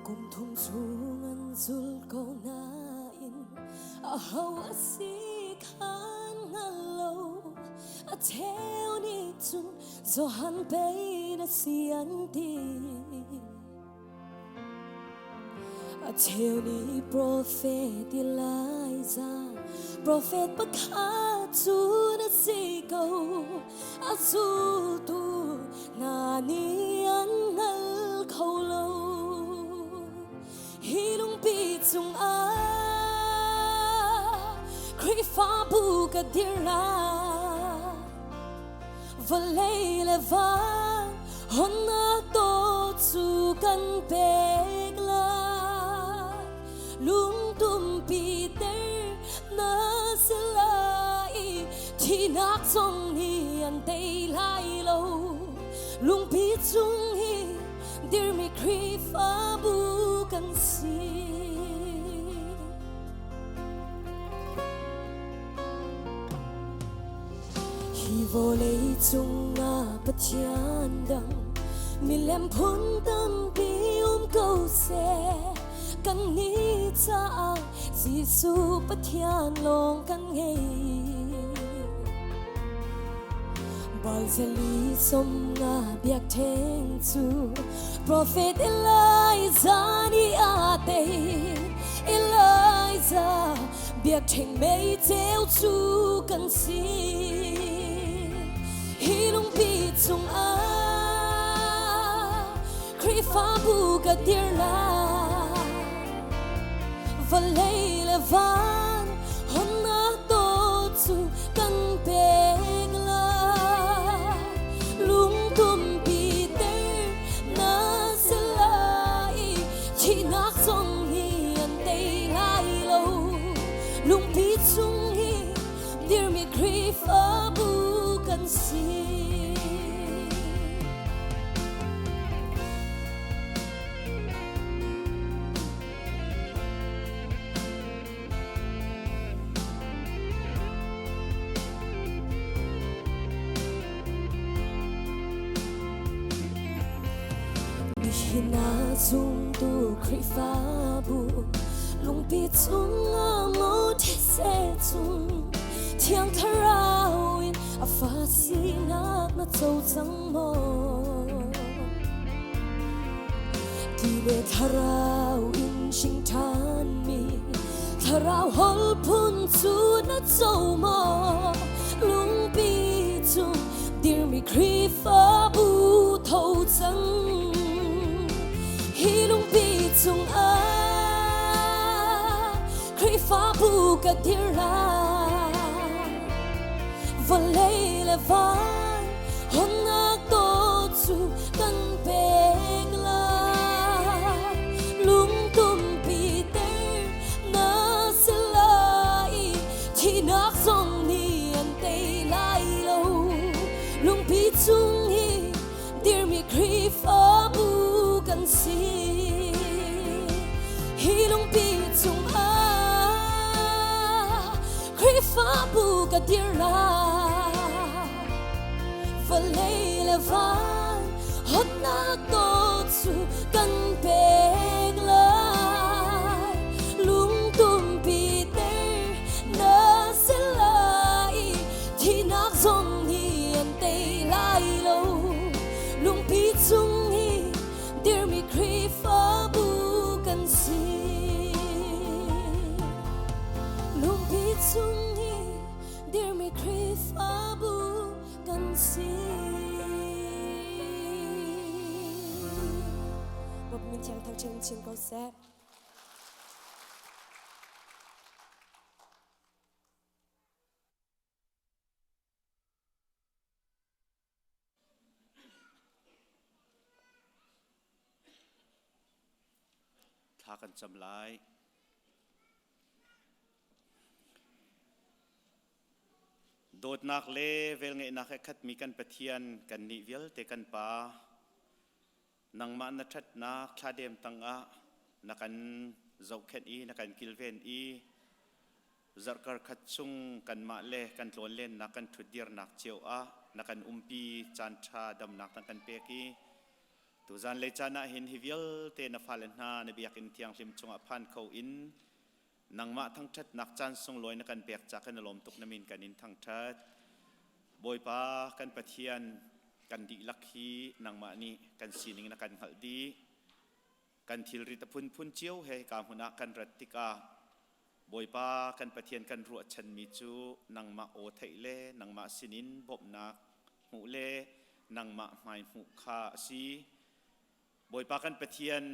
cùng thùng chung ăn dul câu na in a hau a si khan nga lâu a theo ni chung zo han pe na si an ti a theo ni prophet Elijah prophet bất khả chu na si câu a zu tu na ni an ngal khâu lâu hi lung pi chung a kri fa bu ka dir la va lei le va hon na to chu kan pe la lung tum pi ter na selai thi nak song ni an te lai lo lung pi chung hi dir mi kri fa bu kan si hi vô lấy chung na pathian dang mi lem phun tâm bi câu se kan ni cha Giêsu pathian long kan nghe bao giờ lý som na biak theng chu prophet Elijah ni ate Elijah biak theng mei teo chu kan si hi lung pi chung a kri fa bu ka dir la va lei le van hon na to chu kan pe lung pi chung hi dir mi kri fa bu kan si mi hina chung tu kri fa bu lung pi chung a mo thi se chung thiang tharau in a fa si nak na chau chang mo ti le tharau in sing than mi tharau hol phun chu na chau mo lung pi chung dir mi kri fa bu thâu chang hi lung pi chung a kri fa bu ka dir la va lei le van hon na to chu kan pe la lung tum pi te na se lai thi nak song ni an te lai lo lung si hi lung pi chung a kri fa bu ka dir la va lei le van hot na to chu kan pek lai lung tum pi te na se lai thi nak zong hi an te lai lo lung pi chung hi dear me kri fa bu kan si lung pi chung hi dear me kri fa bu kan si Bập mình chẳng thằng chân trên câu xe ทากันจำลายโดดนักเล่เวลเงนักขัดมีกันปะเทียนกันนิเวลเตกันป่านังมันนัดนักคลาเดมตังอะนักันเจ้าเข็นอีนักันกิลเวนอีจักรขัดซุงกันมาเล่กันโลนเล่นนักันทุดเดียร์นักเจียวอะนักันปีจันทราดำนักนักันเปกีตุจันเลจานะเห็นฮิวิลเตนฟาเลนฮานบียกินเทียงลิมจงอภันเขาอินนังมาทั้งชัดนักจันทรงลอยนักันเปียกจากกันลมตุกน้ำมินกันอินทั้งชัดบอยปากันปะเทียนกันดีลักฮีนังมานี่กันสีนิงนักันหัลดีกันทิลริตพุนพุนเจียวให้กามหุนักกันรัตติกาบอยปากันปะเทียนกันรัวชันมิจูนังมาโอไทเลนังมาสินินบบนักหูเลนังมาไมหูคาซีบอยปากันปะเทียน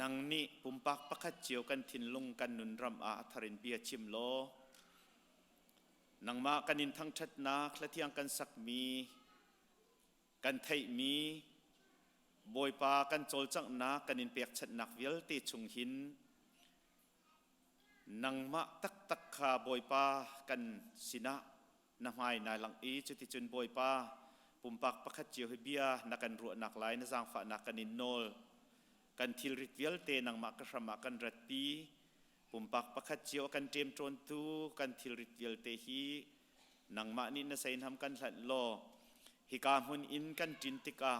นังนี่ปุ่มปักปักขัดเจียวกันทินลงกันนุนรำอาทารินเบียชิมโลนังมากันอินทั้งชัดนักและเทียงกันสักมีกันไทยมีบอยปากันโจลจังนักกันอินเปียกชัดนักเวลตีชุงหินนังมาตักขาบอยปากันสินะนำให้นายหลังอีจุดที่จุนบอยปาปุ่มปักปักขัดเจียวให้เบียนักกันรัวนักลายนักจางฝานักกันอินโนลกันทิลริตเวลเตนังมากระมากันรัดปีปุ่มปักปักขัดเจียวกันเตรียมโจนตูกันทิลริตเวลเตฮีนังมานินนัสายทำกันหลัดโลฮิกามุนอินกันจินติกา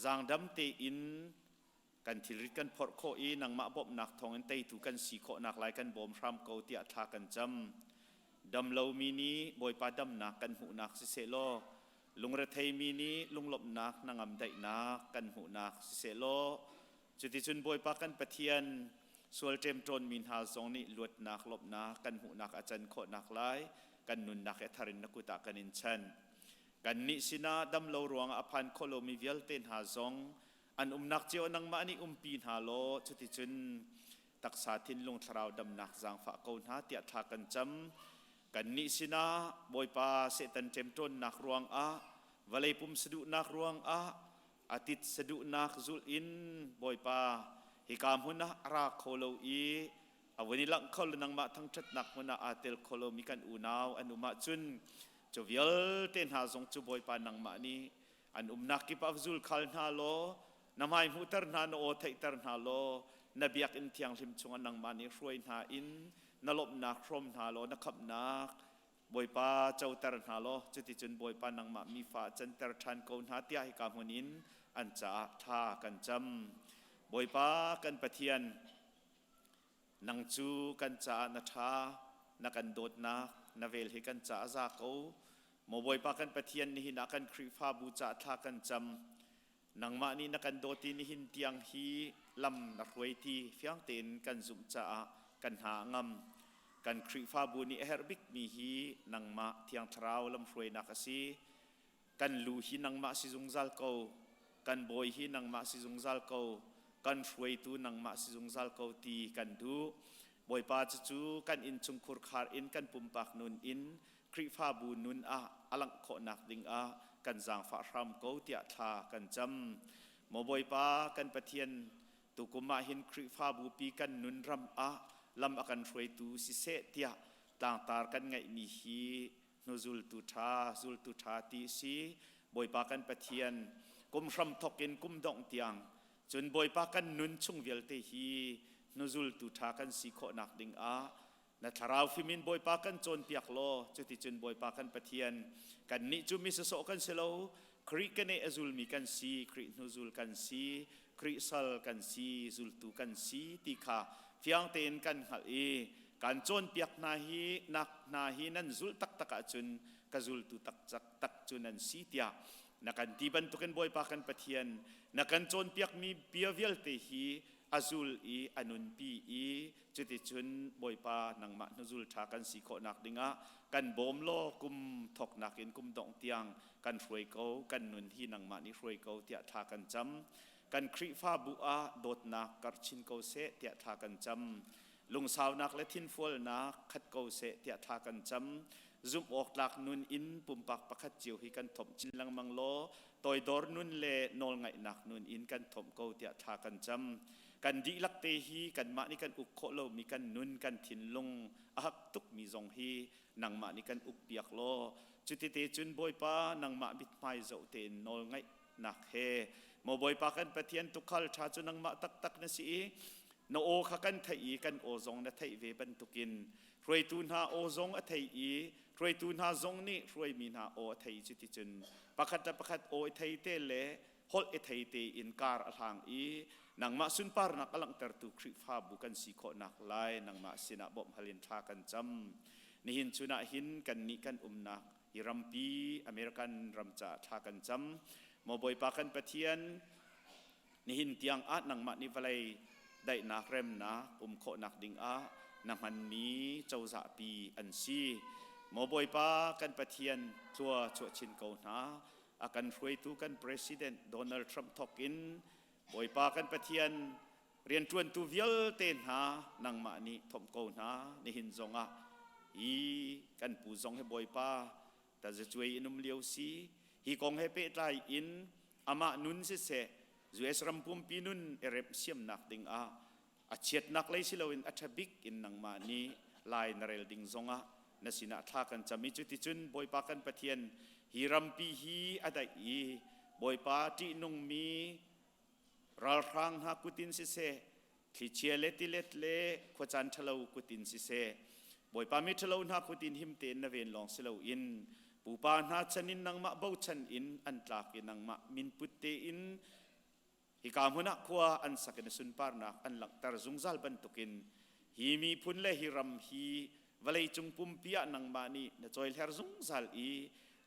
จางดำเตอินกันทิลริตกันพอร์โคอีนังมาบบนักทองอันเตยถูกันสีโคนักลายกันบ่มพรำเกาเตียทากันจำดำเลวมีนี้บอยปาดำนักกันหูนักสิเซโลลุงระเทยมีนี้ลุงหลบนักนางอำได้นักกันหูนักสิเซโลจุดที่จุนบอยปากันปะเทียนส่วนเจมจนมินหาสองนี่ลวดนักลบนักกันหูนักอาจารย์โคนักไลกันนุนนักเอทารินนักุตากันอินชันกันนิสินาดำเลวรวงอภันโคโลมีเวลเตนหาสองอันนักเจียวนังมานี่ปีนหาโลจุดที่จุนตักษาทินลงทราวดำนักจางฝากเกาหน้าเตียทากันจำกันนิสินาบอยปาเสตันเจมจนนักรวงอะวะเลยปุ่มสะดุนักรวงอะอาทิตย์สะดุนักจุลอินบอยปาฮิกามหุนะรักโคโลอีอวันนี้ลังเขาเลนังมาทั้งชัดนักหุนะอาเตลโคโลมีกันอูนาวอันมาจุนจูเวลเต้นหาสงจูบอยปานังมานี้อันนักกิปอัฟจุลคัลนาโลนำให้มุตรนาโนเทตรนาโลนบียกอินเทียงลิมชงนังมานี้รวยนาอินนลบนักพรมนาโลนักขับนักบอยปาเจ้าตรนาโลจุดที่จุนบอยปานังมามีฟ้าจันตรชันโกนหาเตียฮิกามหุนินอันจะท่ากันจำบอยปากันปะเทียนนังจูกันจะนัทานักันโดดนักนเวลให้กันจะซาโกโมบอยปากันปะเทียนนี่นักันครีฟาบูจะท่ากันจำนังมานี่นักันโดตีนี่หินเตียงฮีลำนักรวยทีเฟียงเต็นกันจุมจะกันหางำกันครีฟาบูนี่เฮอร์บิกมีฮีนังมาเทียงทราวลำรวยนักสีกันลูฮีนังมาสิจุงซัลโกกันบอยฮีนังมาสิจุงซัลโกกันรวยตูนังมาสิจุงซัลโกตีกันดูบอยปาจูกันอินจุงคุรคาร์อินกันปุ่มปากนุนอินครีฟาบูนุนอลังโคนักดิงกันจางฝาครามโกเตียทากันจำโมบอยปากันปะเทียนตุกุมาหินครีฟาบูปีกันนุนรำลำกันรวยตูสิเสเตียต่างตากันไงมีฮีนูซุลตุทาตีซีบอยปากันปะเทียน กุมรำทกินกุมดองเตียงจนบอยปากันนุนชุ่งเวลเตฮีนุซุลตุทากันสีโคนักดิงอานาทาราวฟิมินบอยปากันจนเปียกโลจุติจนบอยปากันปะเทียนกันนิจุมิสโซกันเซโลคริกันเอซุลมีกันสีครินุซุลกันสีคริซัลกันสีซุลตุกันสีติคาเฟียงเตนกันหัลเอการจนเปียกนาฮีนักนาฮีนั้นซุลตักตะกะจุนกะซุลตุตักจักตักจุนนั้นสีเตียนักันตีบันตุกันบอยปากันปะเทียนนักันจนเปียกมีเปียเวลเตฮีอาซุลอีอนุนปีอีจุติจุนบอยปานังมะนุซุลทากันสีโคนักดิงะกันบ่มโลกุมถกนักอินกุมดองเตียงกันรวยเกากันนุนที่นังมะนี่รวยเกาเตียทากันจำกันคริฟ้าบัวโดดนักกัดชินเกาเสเตียทากันจำลุงสาวนักและทินฟัวนักขัดเกาเสเตียทากันจำซุมออกหลักนุนอินปุ่มปักประคัดจิวให้กันถมจินลังมังโลตอยดอร์นุนเลนอลไงนักนุนอินกันถมเกาเตียทากันจำกันดีลักเตฮีกันมานี่กันอุกโคโลมีกันนุนกันถินลงอักตุกมีจงฮีนังมานี่กันอุกเปียกโลจุติเตจุนบอยปานังมาบิดไม้เจ้าเตนนอลไงนักเฮโมบอยปากันปะเทียนตุคัลชาจุนังมาตักตักนะสิโนโอขกันไทยกันโอซงนะไทยเวบันตุกินรวยตูนหาโอซงอไทยรวยตูนหาซงนี่รวยมีนาโอไทยจุติจุนปะคัดปะคัดโอไทยเตเลฮอลไทยเตอินการอทางนังมาสุนปาร์นักอลังเตอร์ตุคริฟ้าบุกันสีโคนักไลนังมาสินาบ่มฮลินทากันจำนี่หินชุนาหินกันนิกันนักฮิรัมปีอเมริกันรัมจ่าทากันจำโมบอยปากันปะเทียนนี่หินเตียงอานังมานิวไลได้นักเรมนะโคนักดิงอานังมันนี้เจ้าจ่าปีอันซีโมบอยปากันปะเทียนชัวชินเกาหนาอากันรวยตูกันประธานโดนัลด์ทรัมป์ทอกินบอยปากันปะเทียนเรียนจวนตูเวลเตนหานังมานีทอมโกนานี่หินจงอ่ะอีกันปูจงให้บอยปาแต่จะช่วยอินุมเลียวซีฮีกองให้เปิดไลอินอามานุนเสเสจูเอสรัมพุมปีนุนเอเรปเซียมนักดิงอาเชียดนักเลยสิเราอินอัชบิกอินนังมานีไลนเรลดิงจงอ่ะนั่นสินะท่ากันจะมีจุดที่จุนบอยปากันปะเทียนฮีรัมปีฮีอะไรอีบอยปาที่นงมีรัลรังหากุตินสิเซที่เชียเลติเลตเลขจันทะเลกุตินสิเซบอยปามิทะเลหากุตินหิมเตนนเวนลองสิเลอินปูปาหาชันินนังมะเบาชันอินอันตรากนังมะมินปุตเตอินฮิกามุนักขวาอันสักนสุนปาร์นักอันหลักตารซุงซัลบันตุกินฮีมีพุนเลฮิรัมฮีวลัยจุงปุมพิยานังมานีนจอยเลฮซุงซัลอี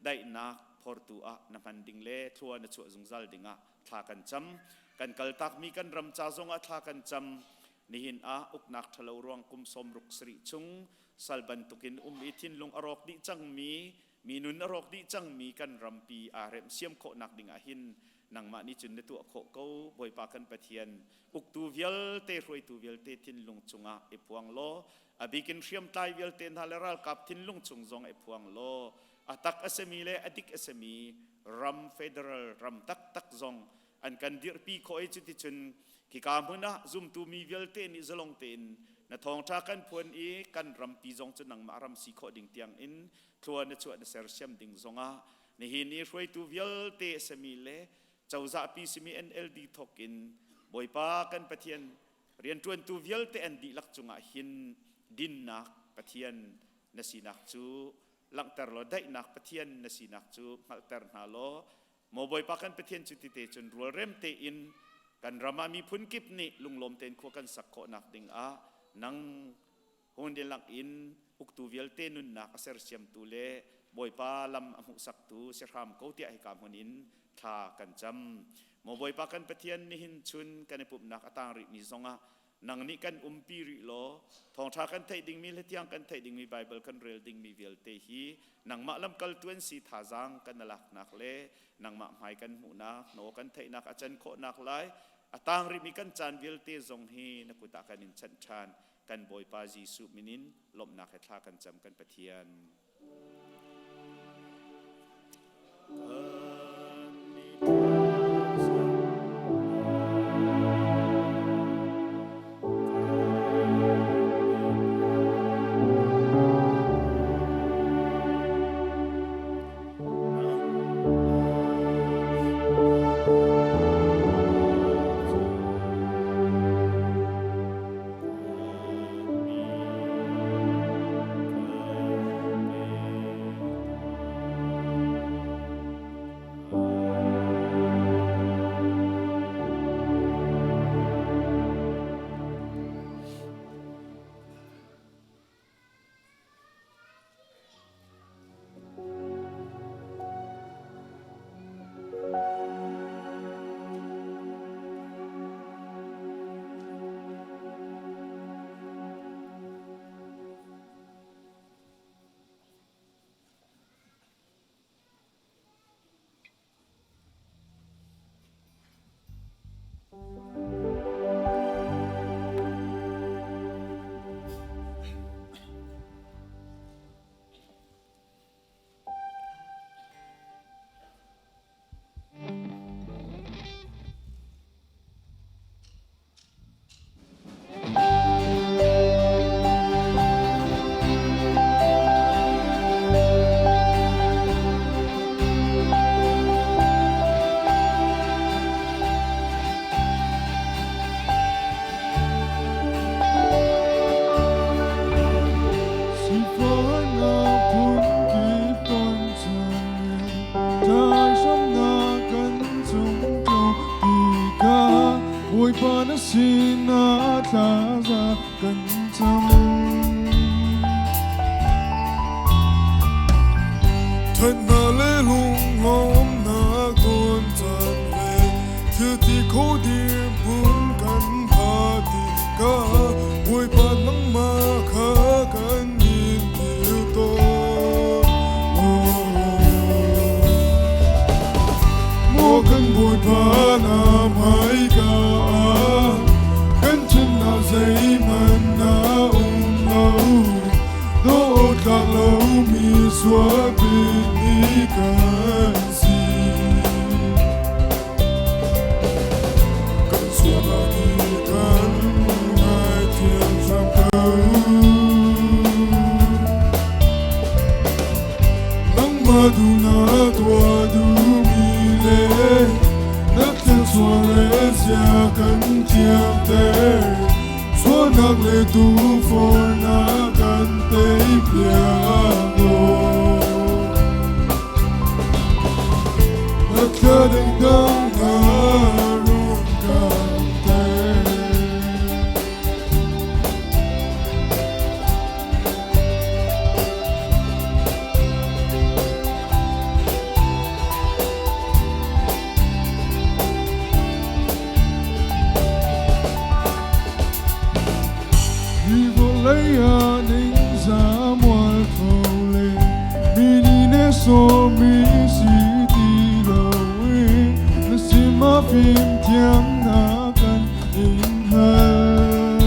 ได้นักพอร์ตูอะนัมันดิงเลทัวนัจวซุงซัลดิงะทากันจำกันกัลตักมีกันรำจ่าจงอัฐากันจำนิหินอุกนักทะเลรวงกุมสมรุกสริจุงสัลบันตุกินอิทินลงอรอกดิจังมีนุนอรอกดิจังมีกันรำปีอาเรมเสียมโคนักดิงอาหินนังมานิจุนในตัวโคเกาบอยปากันปะเทียนอุกตูเวลเตรวยตูเวลเตทินลงจุงเอพวงโลอบิกินเชียมตายเวลเตนฮาเลรัลกับทินลงจุงจงเอพวงโลอตักเอสมีเลอดิกเอสมีรัมเฟเดอรัลรัมตักจงอันกันดิรปีโคเอจุติชนกิกามนะซุมตูมีเวลเตนิซลงเตนนทองทากันพวนอีกันรำปีจงจนังมารัมสีโคดิ่งเตียงอินทัวนชวดเซอร์เซียมดิ่งจงนี่หินอีรวยตูเวลเตสมีเลเจ้าจ่าปีสมีNLDทอกินบอยปากันปะเทียนเรียนจวนตูเวลเตอันดีลักจงหินดินนักปะเทียนนสีนักจูหลังแต่เราได้นักปะเทียนนสีนักจูมัลเตอร์นาโลโมบอยปากันปะเทียนจุติเตจนรัวเริ่มเตอินกันรามามีพุนกิบนี่ลุงลมเตนขวกันสักโคนักดิงนังฮุนเดลักอินอุกตูเวลเตนุนนักเซอร์เซียมตูเลบอยปาลำอมุสักตูเสรามเขาเตียให้กามฮุนินทากันจำโมบอยปากันปะเทียนนิหินชุนกันในปุ่มนักต่างริมีซงนังนี้กันปีริโลทองทากันไทยดิ่งมีเลตียงกันไทยดิ่งมีไบเบิลกันเรลดิ่งมีเวลเตฮีนังมาลำกัลตวนสีทาจังกันนลักนักเลนังมาหมายกันหูนักโนกันไทยนักอาจารย์โคนักไลต่างริมีกันจานเวลเตจงฮีนักกุตากันนินชันชานกันบอยปาจีสุมินินลมนักให้ทากันจำกันปะเทียน bồi pa na xin na ta ra cần chăm thật na lê lung ngom na con chân về thứ ti khô đi bún cần pa ti ca bồi pa nang ma kha cần nhìn tiêu to mua cần bồi pa na mai ca cần chân na dây man na lâu đốt lạc lâu mi xóa bên đi cần gì cần xóa là đi cần hai thiên trong câu nắng mà du na tua du mi lệ nát thiên xóa lệ xa cần chiêm tê xóa nát lệ tu phô na cần tê piano nát lệ đừng đăng na rung cần tê lấy ninh giá mọi khẩu lệ mi đi nè so mi si ti lâu ấy nó xin mà phim tiếng na cần in hơn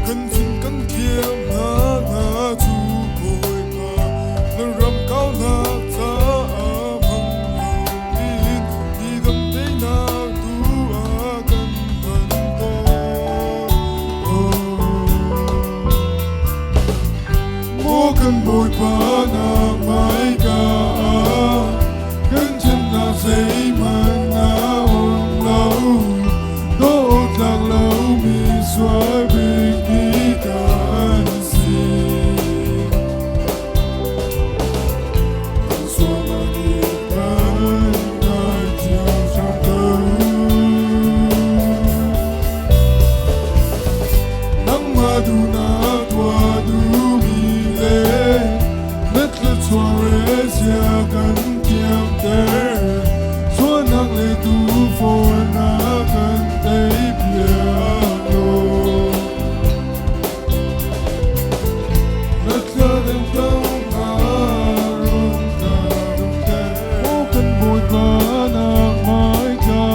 cần xin cần kiếm na na chu cội pa nó rầm cao na ta bằng lòng in đi đâm thế na tu cần cần bồi pa na mai ca cần chân na dây man na ôm lâu đốt lạc lâu mi xóa bên đi cần gì cần xóa là đi cần ai chiều trong câu nắng mà du na tua du mi lệ nát lệ soare sia cần kiam tê xóa nát lệ tu phô na cần tê piano nát lệ đừng đăng na rung cần tê ô cần bồi pa na mai ca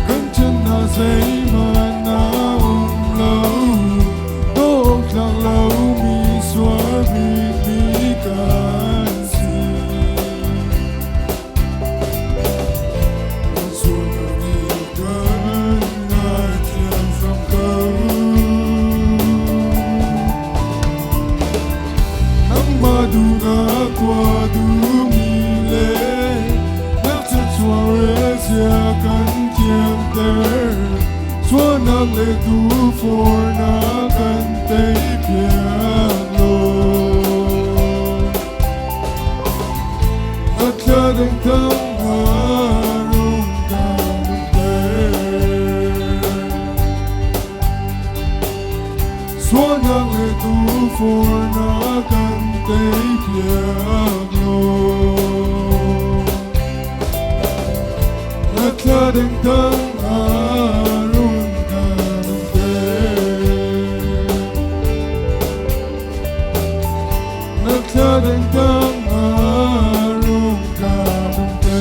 cần chân na dây man na ôm lâu đốt lạc lâu mi xóa bên đi cần gì cần xóa là đi cần ai thiên trong câu nắng mà du na qua du mi lệ nát chân xóa rê xia cần kiêm tê xóa nát lệ tu phô na cần tê piano nát lệ đừng đăng na rung cần tê xóa nát lệ tu phô na cần tê piano nát lệ đừng đăng na rung cần tê nát lệ đừng đăng na rung cần tê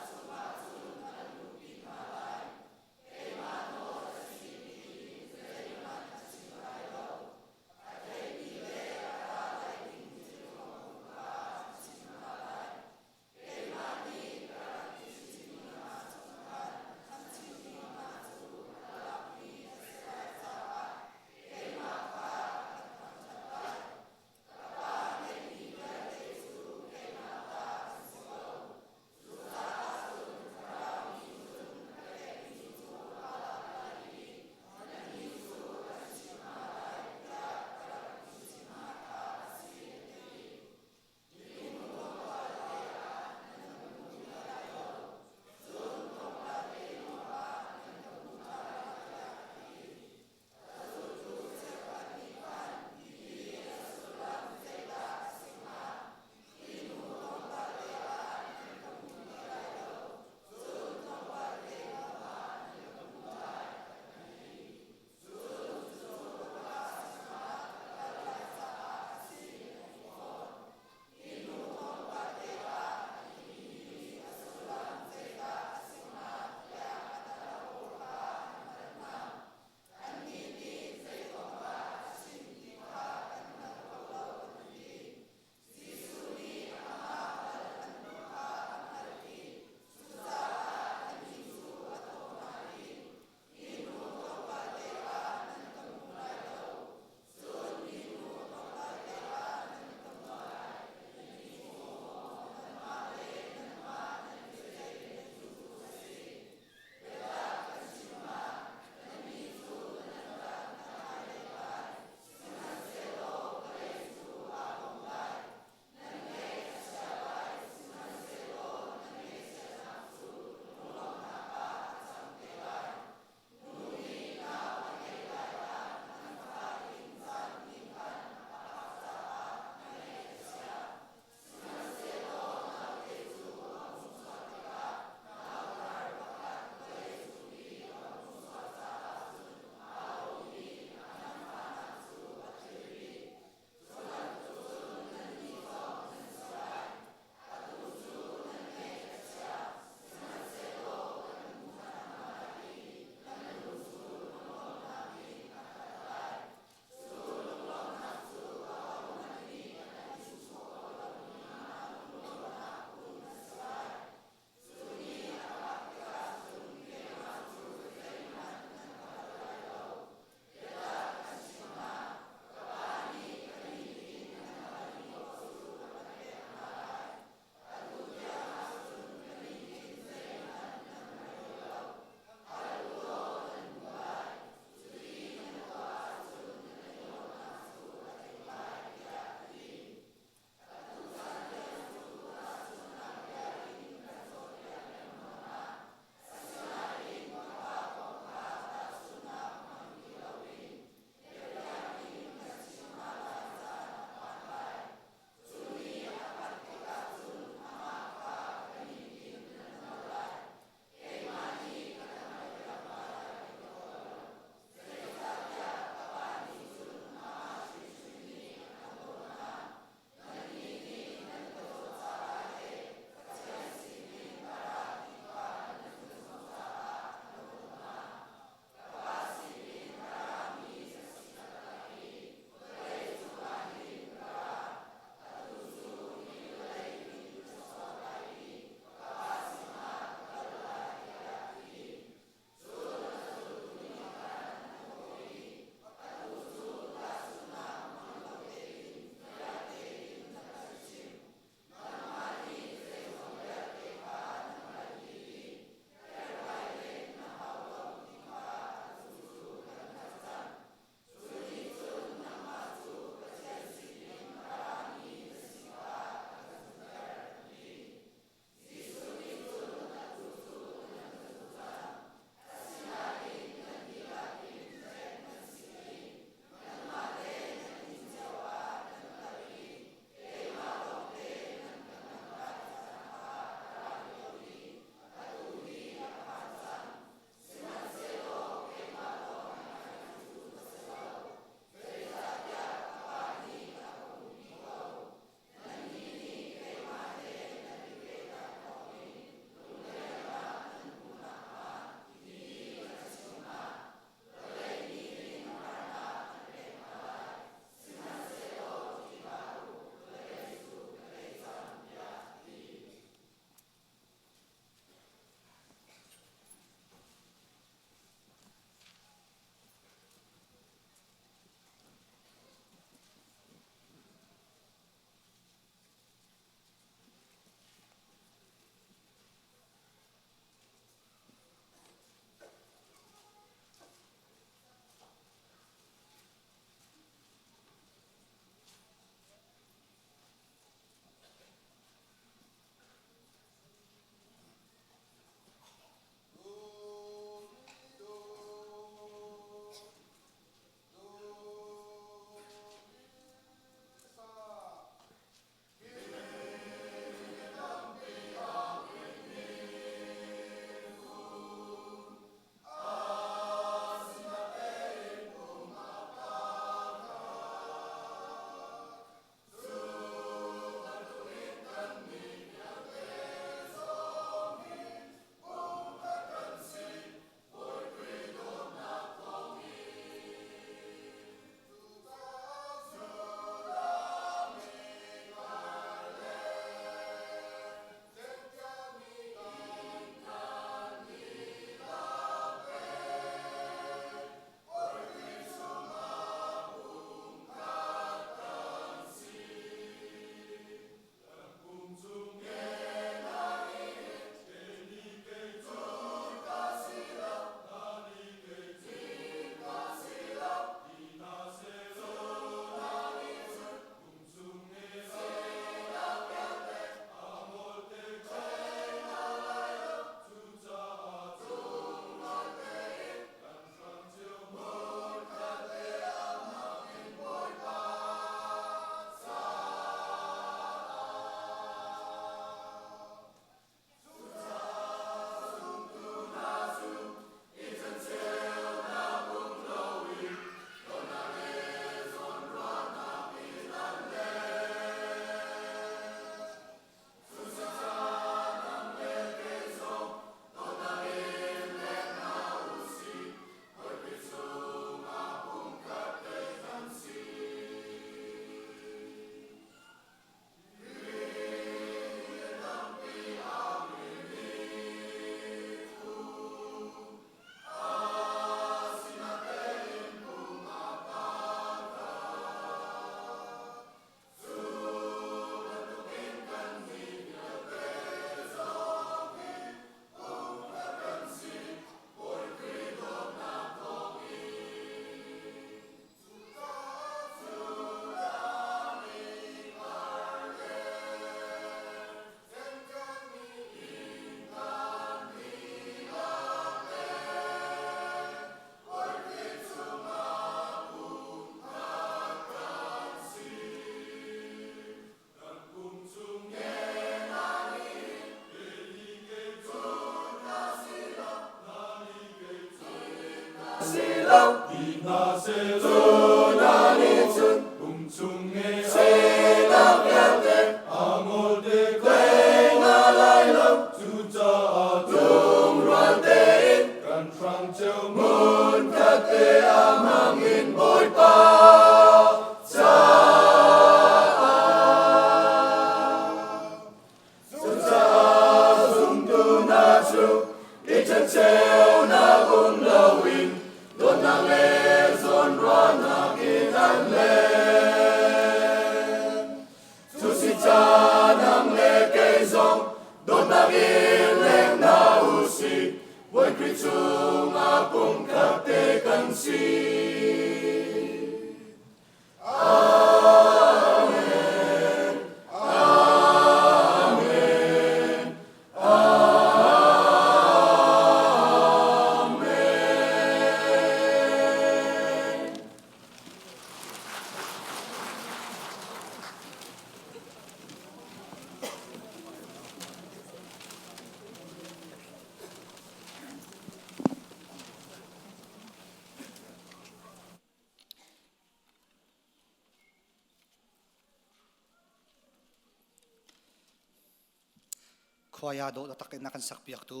ขวายาโดตะกันนักสักเปียกตู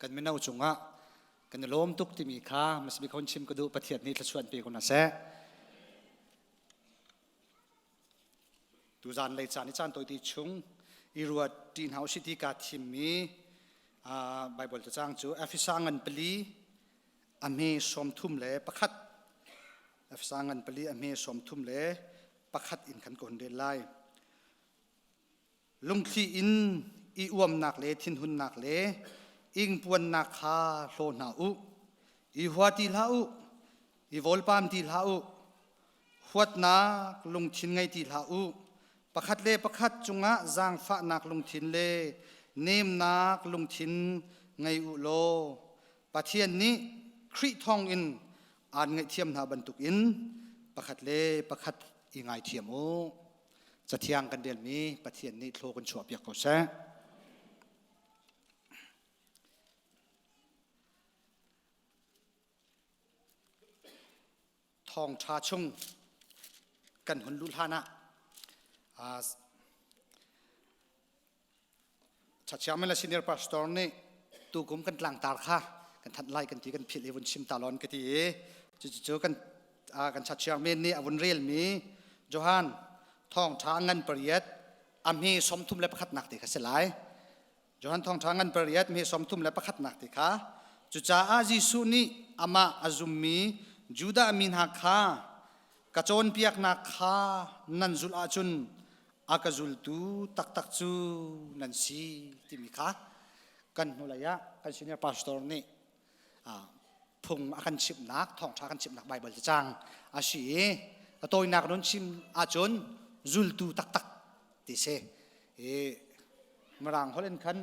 กันไม่น่าจุงะกันล้มตุกที่มีค่ามันจะมีคนชิมกระดูประเทศนี้จะชวนปีคนน่ะแซ่ดูจานเลยจานนี้จานตัวที่ชุงอีรัวดินเฮาสิที่กาทิมมีไบเบิลจะจ้างจูเอฟิสังเงินปลีอเมสมทุ่มเล่ประคัดเอฟิสังเงินปลีอเมสมทุ่มเล่ประคัดอินขันคนเดินไล่ลุงที่อินอีอวมนักเลทินหุนนักเลอิงปวนนักคาโลนาอุอีหัวตีลาอุอีวอลปามตีลาอุหัวนักลุงทินไงตีลาอุประคัดเลประคัดจุงะจางฟ้านักลุงทินเลเนมนักลุงทินไงอุโลปะเทียนนี้คริทองอินอ่านไงเทียมนาบรรทุกอินประคัดเลประคัดอีไงเทียมโอจะเทียงกันเดือนนี้ปะเทียนนี้โทรกันชัวเปียกก็แซ่ทองชาชงกันหุนลุลานะชัดเจนไม่ละซีเนียร์พาสตอร์นี่ตูกุมกันหลังตาค่ะกันทัดไล่กันทีกันผิดเลยวันชิมตาลอนกันทีจู่ๆกันชัดเจนเมนนี่วันเรียลมีโจฮันทองช้างเงินปริยัติอเมสมทุมและประคัดหนักติค่ะเสลายโจฮันทองช้างเงินปริยัติเมสมทุมและประคัดหนักติค่ะจู่จ้าอาจิสุนีอามาอาซุมมีจูดามินฮักขากระโจนเปียกนักขานันจุลอาจุนอากาจุลตูตักตักจูนันซีที่มีค่ะกันนุลายะกันซีเนียร์พาสตอร์นี่พุงอากันชิมนักทองช้ากันชิมนักไบเบิลจะจังอาชีตัวนักนนชิมอาจุนจุลตูตักตักที่เสมรังฮอลเลนคัน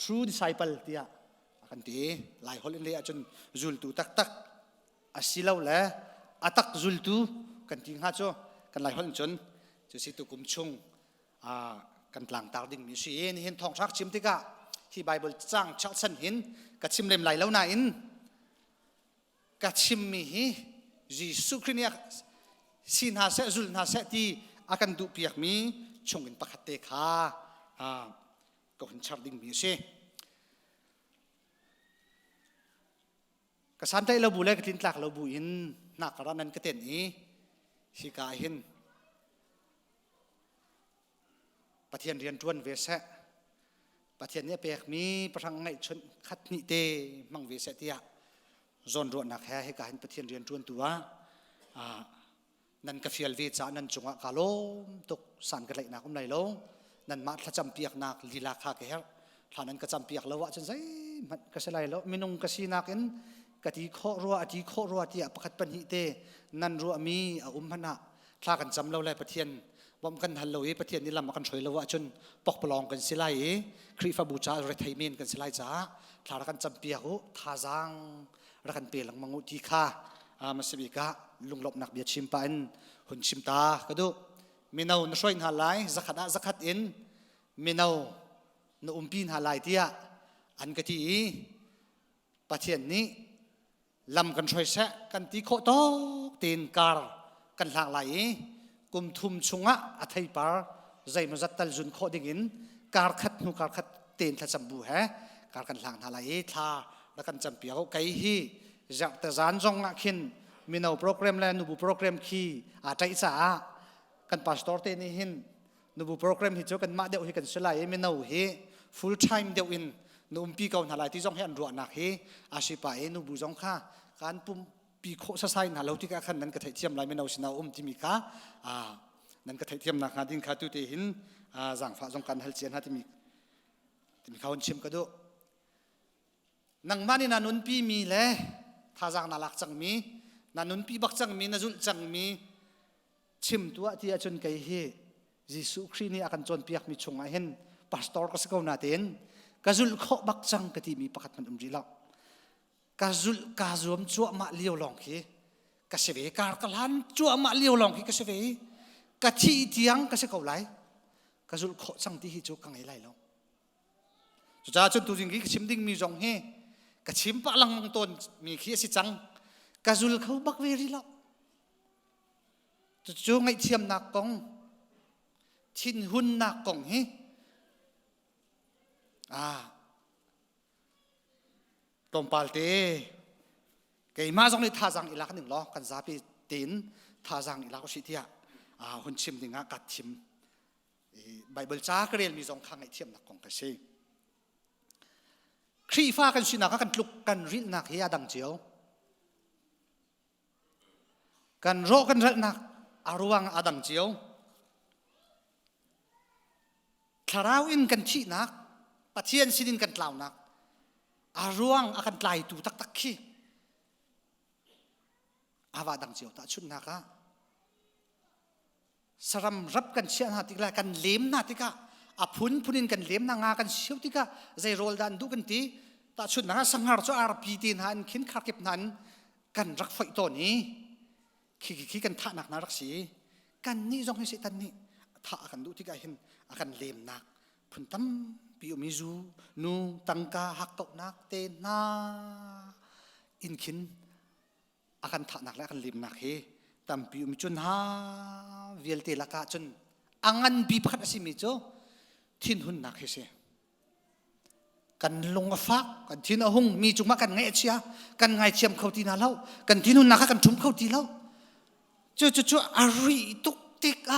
true disciple ที่อากันที่หลายฮอลเลนเลยอาจุนจุลตูตักตักอาศิลาและอาตักจุลตูกันทิ้งหาโจกันหลายคนจนจะสิตุกุมชงกันหลังตาดิ่งมีสิ่งเห็นทองชักชิมที่กะที่ไบเบิลจ้างชักสันเห็นกัชิมเล่มไหลแล้วน่าอินกัชิมมียิสุครินีสินหาเสจุลหาเสที่อากันดูเปียกมีชงอินปักเตะขาก็เห็นชักดิ่งมีสิ่งกษัตริย์เราบุเล่กลินหลักเราบุอินนักการนั้นก็เต็นนี้สิกาเห็นประเทศเรียนจวนเวสประเทศนี้เปียกมีประทังไงชนขัดนิเตมังเวสที่จนรวนักแห่ให้การประเทศเรียนจวนตัวนั่นก็เฟียลเวจานั่นจงกาโลตกสันกันเลยนักอุ้มไหลโลนั่นมาถ้าจำเปียกนักลีลาคาเกฮร์ท่านั้นก็จำเปียกแล้วว่าจนใจมันก็เสลายแล้วมินุงก็สีนักอินกติข้อรัวที่ข้อรัวที่ประคัดปัญหิเตนั่นรัวมีพนะถ้ากันจำเราเลยประเทศบ่มกันฮัลโหลประเทศนี้ลำมากันช่วยเราว่าจนปกปลองกันสิไลครีฟาบูชาเรทไฮเมนกันสิไลจ้าถ้ากันจำเปียกท่าจังรักันเปลังมังอุติค่ามาสิบิกะลุงหลบนักเบียดชิมปันหุ่นชิมตากระดูมีนาวนช่วยหาไลสักขัดอินมีนาวนอุมปีนหาไลที่อันกะที่ประเทศนี้ ลำกันช่วยแสะกันตีโคโตตีนการกันหลากหลายกุมทุมชุงะอัฐิปาร์ใจมันจัดตัลจุนโคดิ่งินการขัดนูการขัดตีนทัศบูแฮการกันหลากหลายท่าแล้วกันจำเปียวไกฮีจากแต่จานจงนักขินมีแนวโปรแกรมและนูบุโปรแกรมคีอาจจะอิสระกันพาสตอร์เตนี่หินนูบุโปรแกรมฮิจูกันมาเดียวให้กันสลายมีแนวเฮ full time เดียวอินนูปีเก่าหนาลายที่จงให้อันรัวนักเฮอาชีพนูบุจงข้าการปุ่มปีโคสไซน์หาเราที่กันขันนั้นก็ไทยเทียมลายไม่เอาสินาที่มีก้านั้นก็ไทยเทียมนักดินขาตุเตหินจังฟ้าจงการฮัลเจียนฮะที่มีเขาชิมก็ดูนังมานี่นันุนปีมีเลยท่าจังนาลักจังมีนันุนปีบักจังมีนาจุลจังมีชิมตัวที่อาจารย์ไก่เฮยิสุครีนี่อาการจนเปียกมีชงอาเห็นพาสตอร์ก็สกาวนาเตนกาจุลโคบักจังก็ที่มีประคัตมันจีแล้วกาจุลกาจวมจั่วมาเลี้ยวลองคีกาเสวยการกลันจั่วมาเลี้ยวลองคีกาเสวยกาที่เทียงกาเสกเอาไหลกาจุลโคจังที่ฮิจูกังไงไหลแล้วจุดจ้าจนตัวจริงที่ชิมดิ้งมีจงเฮกชิมปะลังมงต้นมีขี้สิจังกาจุลเขาบักเวรีแล้วจู่ไงเทียมนักกองทินหุ่นนักกองเฮตมปาลเตเกี่ยมาจงในท่าจังอีลักหนึ่งล้อกันซาปีตีนท่าจังอีลักก็สิเทียหุ่นชิมดิ่งกัดชิมไบเบิลจ้ากเรียนมีจงข้างไงเทียมนักกองกระเชครีฟ้ากันสินักกันลุกกันริลนักเฮียดังเจียวกันโรกันรักนักอารวังอดังเจียวคลาวอินกันชีนักปะเทียนสิดินกันเหล่านักอารวังอากันไล่ตูตักตักขี้อาวาดังเจียวตาชุนนักสรำรับกันเชียนหาติกละกันเลี้ยมนาติกะอพุนพุนินกันเลี้ยมนางากันเชียวติกะใจโรลดันดูกันตีตาชุนนักสังหารจ้าอาร์พีตีนันขินขาเก็บนั้นกันรักไฟตัวนี้ขี้กันท่านักนารักสีกันนี่จงให้เสตันนี่ท่ากันดูที่กันเห็นอากันเลี้ยมนักพุนตั้มปิวมิจูนูตังกาฮักตกนักเตนาอินขินอากันท่านักและอากันเลี้ยมนักเฮตั้มปิวมิจุนฮาเวลเตลักาจนอังันบีพัดสิมิโจทินหุ่นนักเฮเสกันลงฟ้ากันทินหงมีจุมากันไงเชียกันไงเชียมเขาตีนาเล่ากันทินหุ่นนักกันทุ่มเขาตีเล่าจู่อารีตุกติก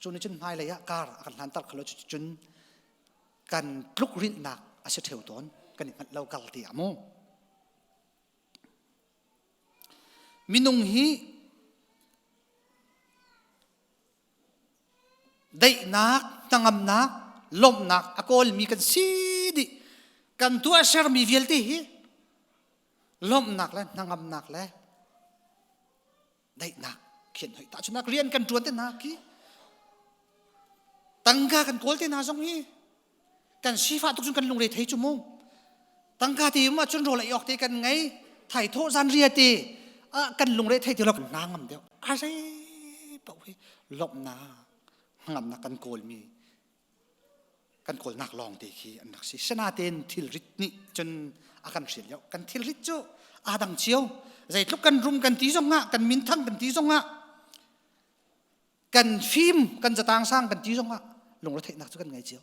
จนในจนไม่เลยการกันหันตัดขลุ่ยจนกันลุกริ้นหนักอาศัยเทวตนกันเรากัลติอาโมมินุงฮีได้นักตั้งอำนักลมนักอากลมีกันซีดิกันตัวเชอร์มีเวลที่ฮีลมนักแล้วตั้งอำนักแล้วได้นักเขียนให้ตาชนักเรียนกันจวนแต่นักกี้ตั้งกากันโกลเตนาจงฮีกันชีฟ้าตุกจนกันลงเรทให้จุโมตั้งกาที่มาจนโรละยอกเตกันไงไถ่โทจันเรียเตกันลงเรทให้ที่เรากันนางำเดียวอะไรเปล่าลบนางำนักกันโกลมีกันโกลนักลองเตคีอันนักสิชนะเตนทิลริตนี่จนอาการเสียแล้วกันทิลริตจูอาดังเชียวใจทุกกันรุมกันตีจงะกันมินทั้งกันตีจงะกันฟิล์มกันจะต่างสร้างกันตีจงะลงรถเทนักจุกันไงเจียว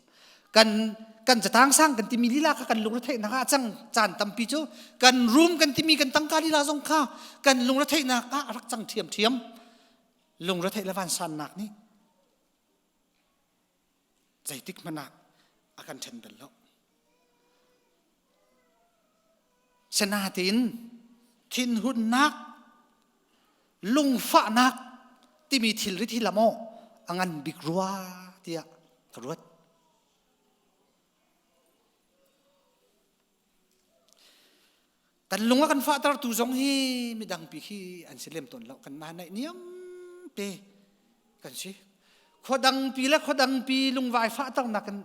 กันจะต่างสร้างกันที่มีลีลากันลงรถเทนักจังจานตัมปีจูกันรุมกันที่มีกันตั้งการลีลาจงข้ากันลงรถเทนักรักจังเทียมลงรถเทละวันสันนักนี่ใจติกมันนักอาการเช่นเป็นแล้วชนะทินหุ่นนักลุงฟ้านักที่มีทิลริทิลาโมอังันบิกรัวเตียกรวดกันลุงกันฟ้าตราตูจงฮีมีดังปีฮีอันเสลียมตนแล้วกันมาในเนียมเปกันสิขดังปีและขดังปีลุงวายฟ้าตรานักกัน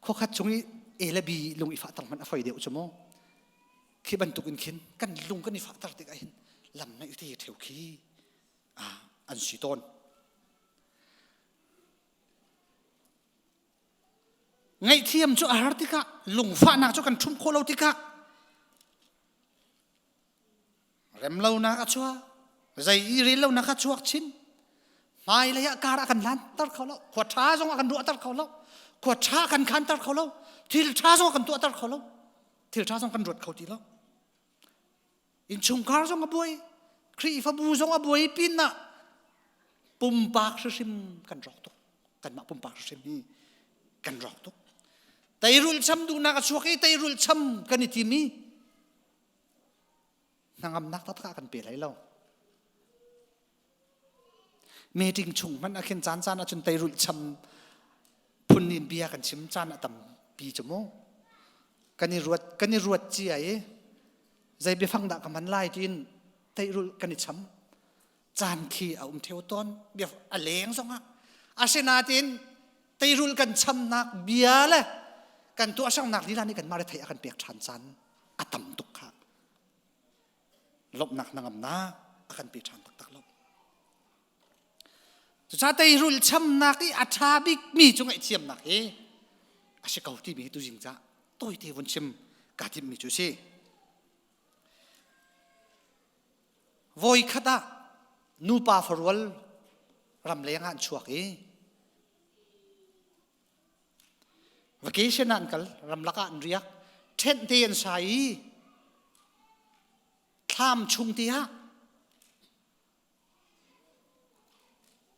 ขขัดจงฮีเอลบีลุงอีฟ้าตรามันอภัยเดียวชั่วโมงขี้บรรทุกอินขินกันลุงกันอีฟ้าตราติกไอ้ลำในอุทิศเทวขี้อันสีต้นไงเทียมจู่อาร์ติกะลุงฟ้านักจู่กันชุ่มโคลติกะ rem lâu na ka chua zai iri lâu na ka chuak chin mai le ya kara kan lan tar khau lo khwa tha jong kan du tar khau lo khwa tha kan khan tar khau lo thil tha jong kan tu tar khau lo thil tha jong kan rut khau ti lo in chung kar jong a boy khri fa bu jong a boy pin na pum pak sim kan rok to kan ma pum pak sim ni kan rok to tay rul cham du na ka chuak e tay rul cham kan ti mi nangam nak ta kan pe lai loเมติงชุงมันอาเคนจานอาจนไตรุลชำพุนนินเบียกันชิมจานต่ำปีจมูกกันนี่รวดเจียใจไปฟังดักกับมันไล่ดินไตรุลกันนี่ชำจานขี้เอาเทวต้นเบียอเลงสองอาเซนาดินไตรุลกันชำนักเบียเลยกันตัวช่างนักนี่ล่ะนี่กันมาได้ไทยกันเปียกชันจันอาต่ำตุกค่ะลบหนักนางอำนาอากันเปียกชันตักลบชาติรุลช้ำนักอาชาบิกมีจงไอเทียมนักอาศัยเก่าที่มีตัวจริงจ้าตัวที่วันชิมกาทิมมีจุสิวอยขดานูปาฟอร์วลรำเลียงอันชัวกี้วัคซีนนั่นกันรำลักอันเรียกเทนเตียนใส่ทำชุงเตีย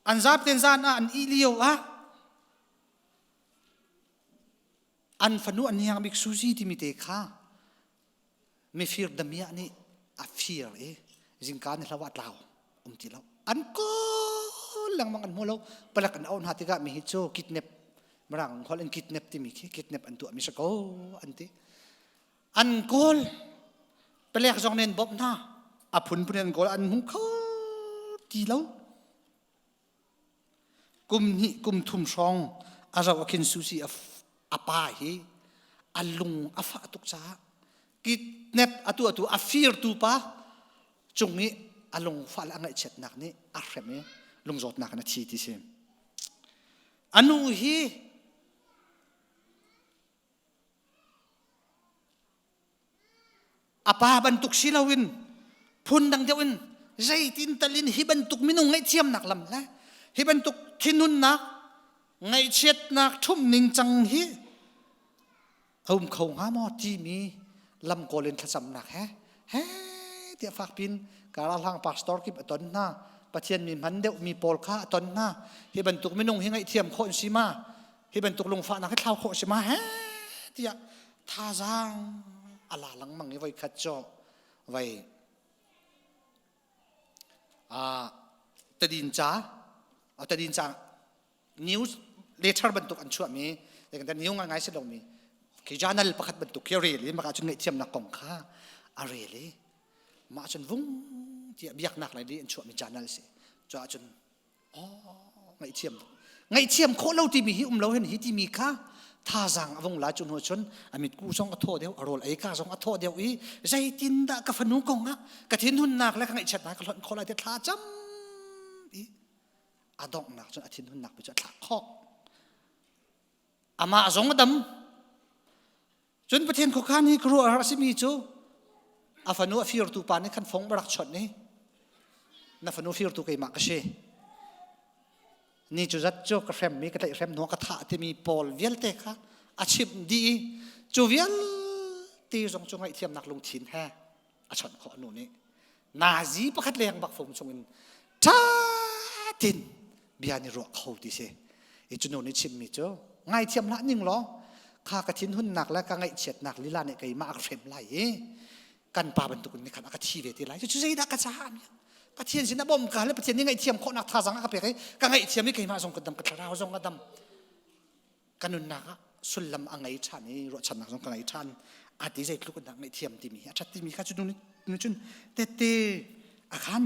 อันซับเต็นซานอันอิเลียวอันฟนุอันยังมิกซูซีที่มีเตค่าไม่ฟิร์ดมีอันนี้ฟิร์จิงการในละวัดเราที่เราอันก็หลังมังอันโมเราปลักอันเอาหาติกะมีฮิโจกิดเน็บมรังเขาเล่นกิดเน็บที่มีกิดเน็บอันตัวมิสโกอันที่อันโกลเปลักจงเน้นบ๊อบหน้าอภุนพูนเน้นโกลอันหุงเขาที่เรากุมนี่กุมทุ่มช่องอาเราคินซูซีอาปาฮีอาลุงอาฟ้าตุกจ้ากิดเน็บอาตัวอาฟิร์ตูปะจงนี้อาลุงฟ้าละไงเช็ดหนักนี่อาเรมลุงจอดหนักนะทีที่เซมอนุฮีอาปาบรรทุกศิลาวินพุนดังเดียวินใจตินตะลินฮีบรรทุกมินุงไงเทียมหนักลำละฮีบรรทุกที่นุ่นนักไงเช็ดนักทุ่มนิ่งจังฮีเอาเขาหาหมอที่มีลำโกเลนขจำหนักเฮ้เดี๋ยวฝากพินการทางพาสตอร์กิบตอนหน้าประเทศมีมันเดียวมีโปลค่าตอนหน้าฮีบรรทุกมินุงฮีไงเทียมโคอนซิมาฮีบรรทุกลงฟ้านักให้เท้าโคอนซิมาเฮ้เดี๋ยวท่าจังอะไรหลังมังไว้ขัดจ่อไว้ตะดินจ้าเอาตะดินจ้านิวส์เลเทอร์บรรทุกอันชั่วมีแต่กันแต่นิวง่ายๆสิลงมีคือจานัลประคัดบรรทุกเคียวเรลี่มาจนเงยเทียมนักกองข้าอะไรเลยมาจนวุ้งที่เบียกนักอะไรดีอันชั่วมีจานัลสิจ่อจนเงยเทียมโคเราที่มีหิเราเห็นหิที่มีข้าท่าจังวงหลายจนหัวชนอามิดกูส่งอัฐเดียวอารมณ์ไอ้ข้าส่งอัฐเดียวใจตินดะกับฝนุกงกระถิ่นหุ่นนักและไงเช็ดนักก็คนอะไรที่ท่าจำอาดองนักจนอาทิตย์หุ่นนักไปจนหลักข้ออามาสงดำจนประเทศข้านี่ครัวราชิมีจูอาฝนุฟิร์ตูปานี่ขันฟงบรักชดนี่น่าฝนุฟิร์ตูเกยมากเชนี่จูจัดโจกเฟรมมีกระไรเฟรมนัวกระทะที่มีปอลเวียลเตค่ะอาชีพดีจูเวียลตีจงจงไอเทียมนักลงทินแฮ่อาชนขอหนูนี่นาซีประคัดเลี้ยงบักฝมจงอินท่าตินเบียนี่รัวเขาดิเสไอจุนนี่ชิมมีโจไงเทียมละนิ่งหรอข้ากระทินหุ่นหนักและก็ไงเฉียดหนักลิลาเนี่ยไกมากเฟรมไหลกันปาบรรทุกนี่ขันอากาศทีเวทีไหลจูใจดักกระชามประเทศสินะบ่มกันแล้วประเทศนี้ไงเทียมคนนักท่าสังกับเปรย์กันไงเทียมนี่ไงมาส่งกระดำกระลาวส่งกระดำกันนุนนักสุลลำอังไงชันนี่รถชันนักส่งกันไงชันอาทิตย์ใจคลุกกันไงเทียมที่มีชัดที่มีข้าจุดนู้นจุนเตอาคัน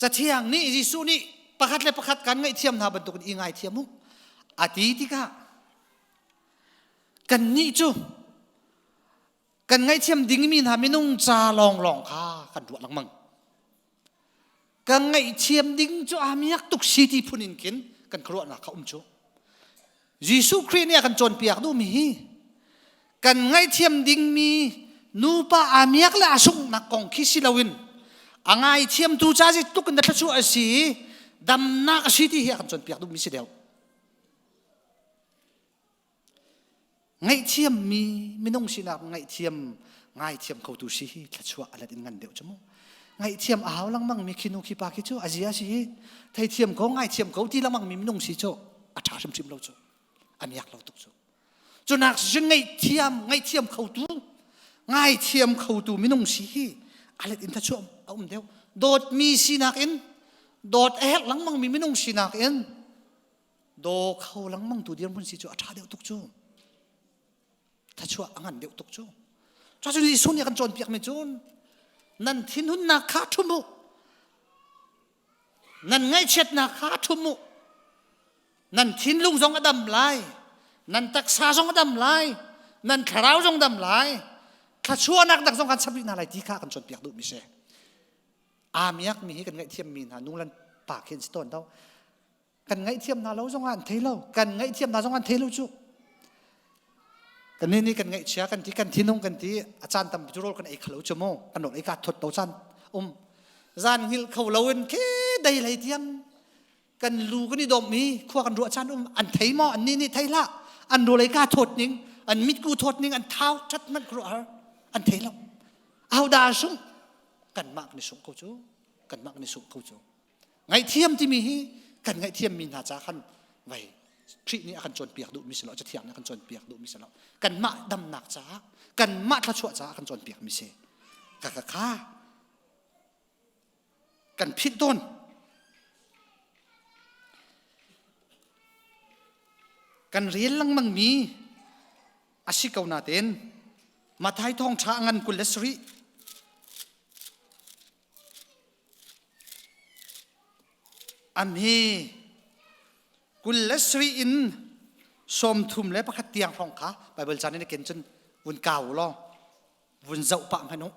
จะเที่ยงนี่ยิสูนี่ประคัดเลยประคัดกันไงเทียมนาบรรทุกอีไงเทียมมุอาทิตย์ที่ก้ากันนี่จูกันไงเทียมดิ้งมีนาไม่นุ่งจาลองข้ากันรวดหลังมังกันไงเทียมดิ้งจูอามียักตุกซีที่พูนินกินกันครัวนักเขาจูยิสูคริสเนี่ยกันจนเปียกดูมี กันไงเทียมดิ่งมีนูปะอาเมียกและอาสุงนักกองคิสิลาวินอ่างไงเทียมตูจ้าจิตุกันนัทชัวสีดำนักสิที่เฮียกันจนเปียกดูมิสิเดียวไงเทียมมีไม่น้องสินักไงเทียมเขาตูสิทัชัวอะไรดินงันเดียวจมูกไงเทียมอ้าวลังมังมีคินุคิปาคิจูอาเซียสิไทยเทียมเขาไงเทียมเขาที่ลังมังมีไม่น้องสิโจอาชาชิมเราโจอาเมียกเราตุกโจจนนักจึงไงเทียมเขาตูไงเทียมเขาตูไม่น้องสิอะไรดินทัชัวเอาเดียวโดดมีสินักอินโดดลังมังมีไม่น้องสินักอินโดเขาลังมังตัวเดียวมันสิโจอาชาเดียวตุกโจถ้าชัวอันเดียวตกจู่จ้าจุนี่ส่วนนี้กันจนเปียกไม่จนนั่นทิ้งหุ่นนักขาทุ่มุนั่นไงเช็ดนักขาทุ่มุนั่นทิ้งลุงจงอดำลายนั่นตักษาจงอดำลายนั่นขราวจงดำลายข้าชัวนักดักจงกันสับวินาอะไรที่ข้ากันจนเปียกดูมิเช่อามียักมีให้กันไงเทียมมีนะนู่นลันปากเห็นสตอนเท่ากันไงเทียมนาเราจงอันเทเลกันไงเทียมนาจงอันเทเลจู่กันนี่กันไงเชียกันที่กันที่นุ่งกันที่อาจารย์ทำจุโรกันไอ้ขลุ่ยชั่วโมงกันหนไอ้การทดตัวจันจานหิลเขาเล่าเแค่ได้ไรเทียมกันลูกันนี่ดมมีขั้วกันรัวจันอันไทยมออันนี้ไทยละอันรัวไรการทดนิ่งอันมิดกูทดนิ่งอันเท้าชัดมันกลัวอันไทยละเอาดาสุ่งกันมากในสุ่งเขาจูกันมากในสุ่งเขาจูไงเทียมที่มีกันไงเทียมมีนาจาขันไว้ทรีนี้อาการจนเปียกดูมิสลจะเถียงอาการจนเปียกดูมิสลกันมาดำหนักจ้ากันมาทัชวจ้าอาการจนเปียกมิเสกะข้ากันพิดต้นกันเรียนลังมังมีอาศิกาวนาเตนมาไทยทองช้างันกุลเลสรีอันนี้กุลเลสรีอินสมทุมเล็บขัดเตียงฟองขาไปเบิลจานนี่เก่งจนวุ่นเก่าล้อวุ่นเจ้าปะพนุ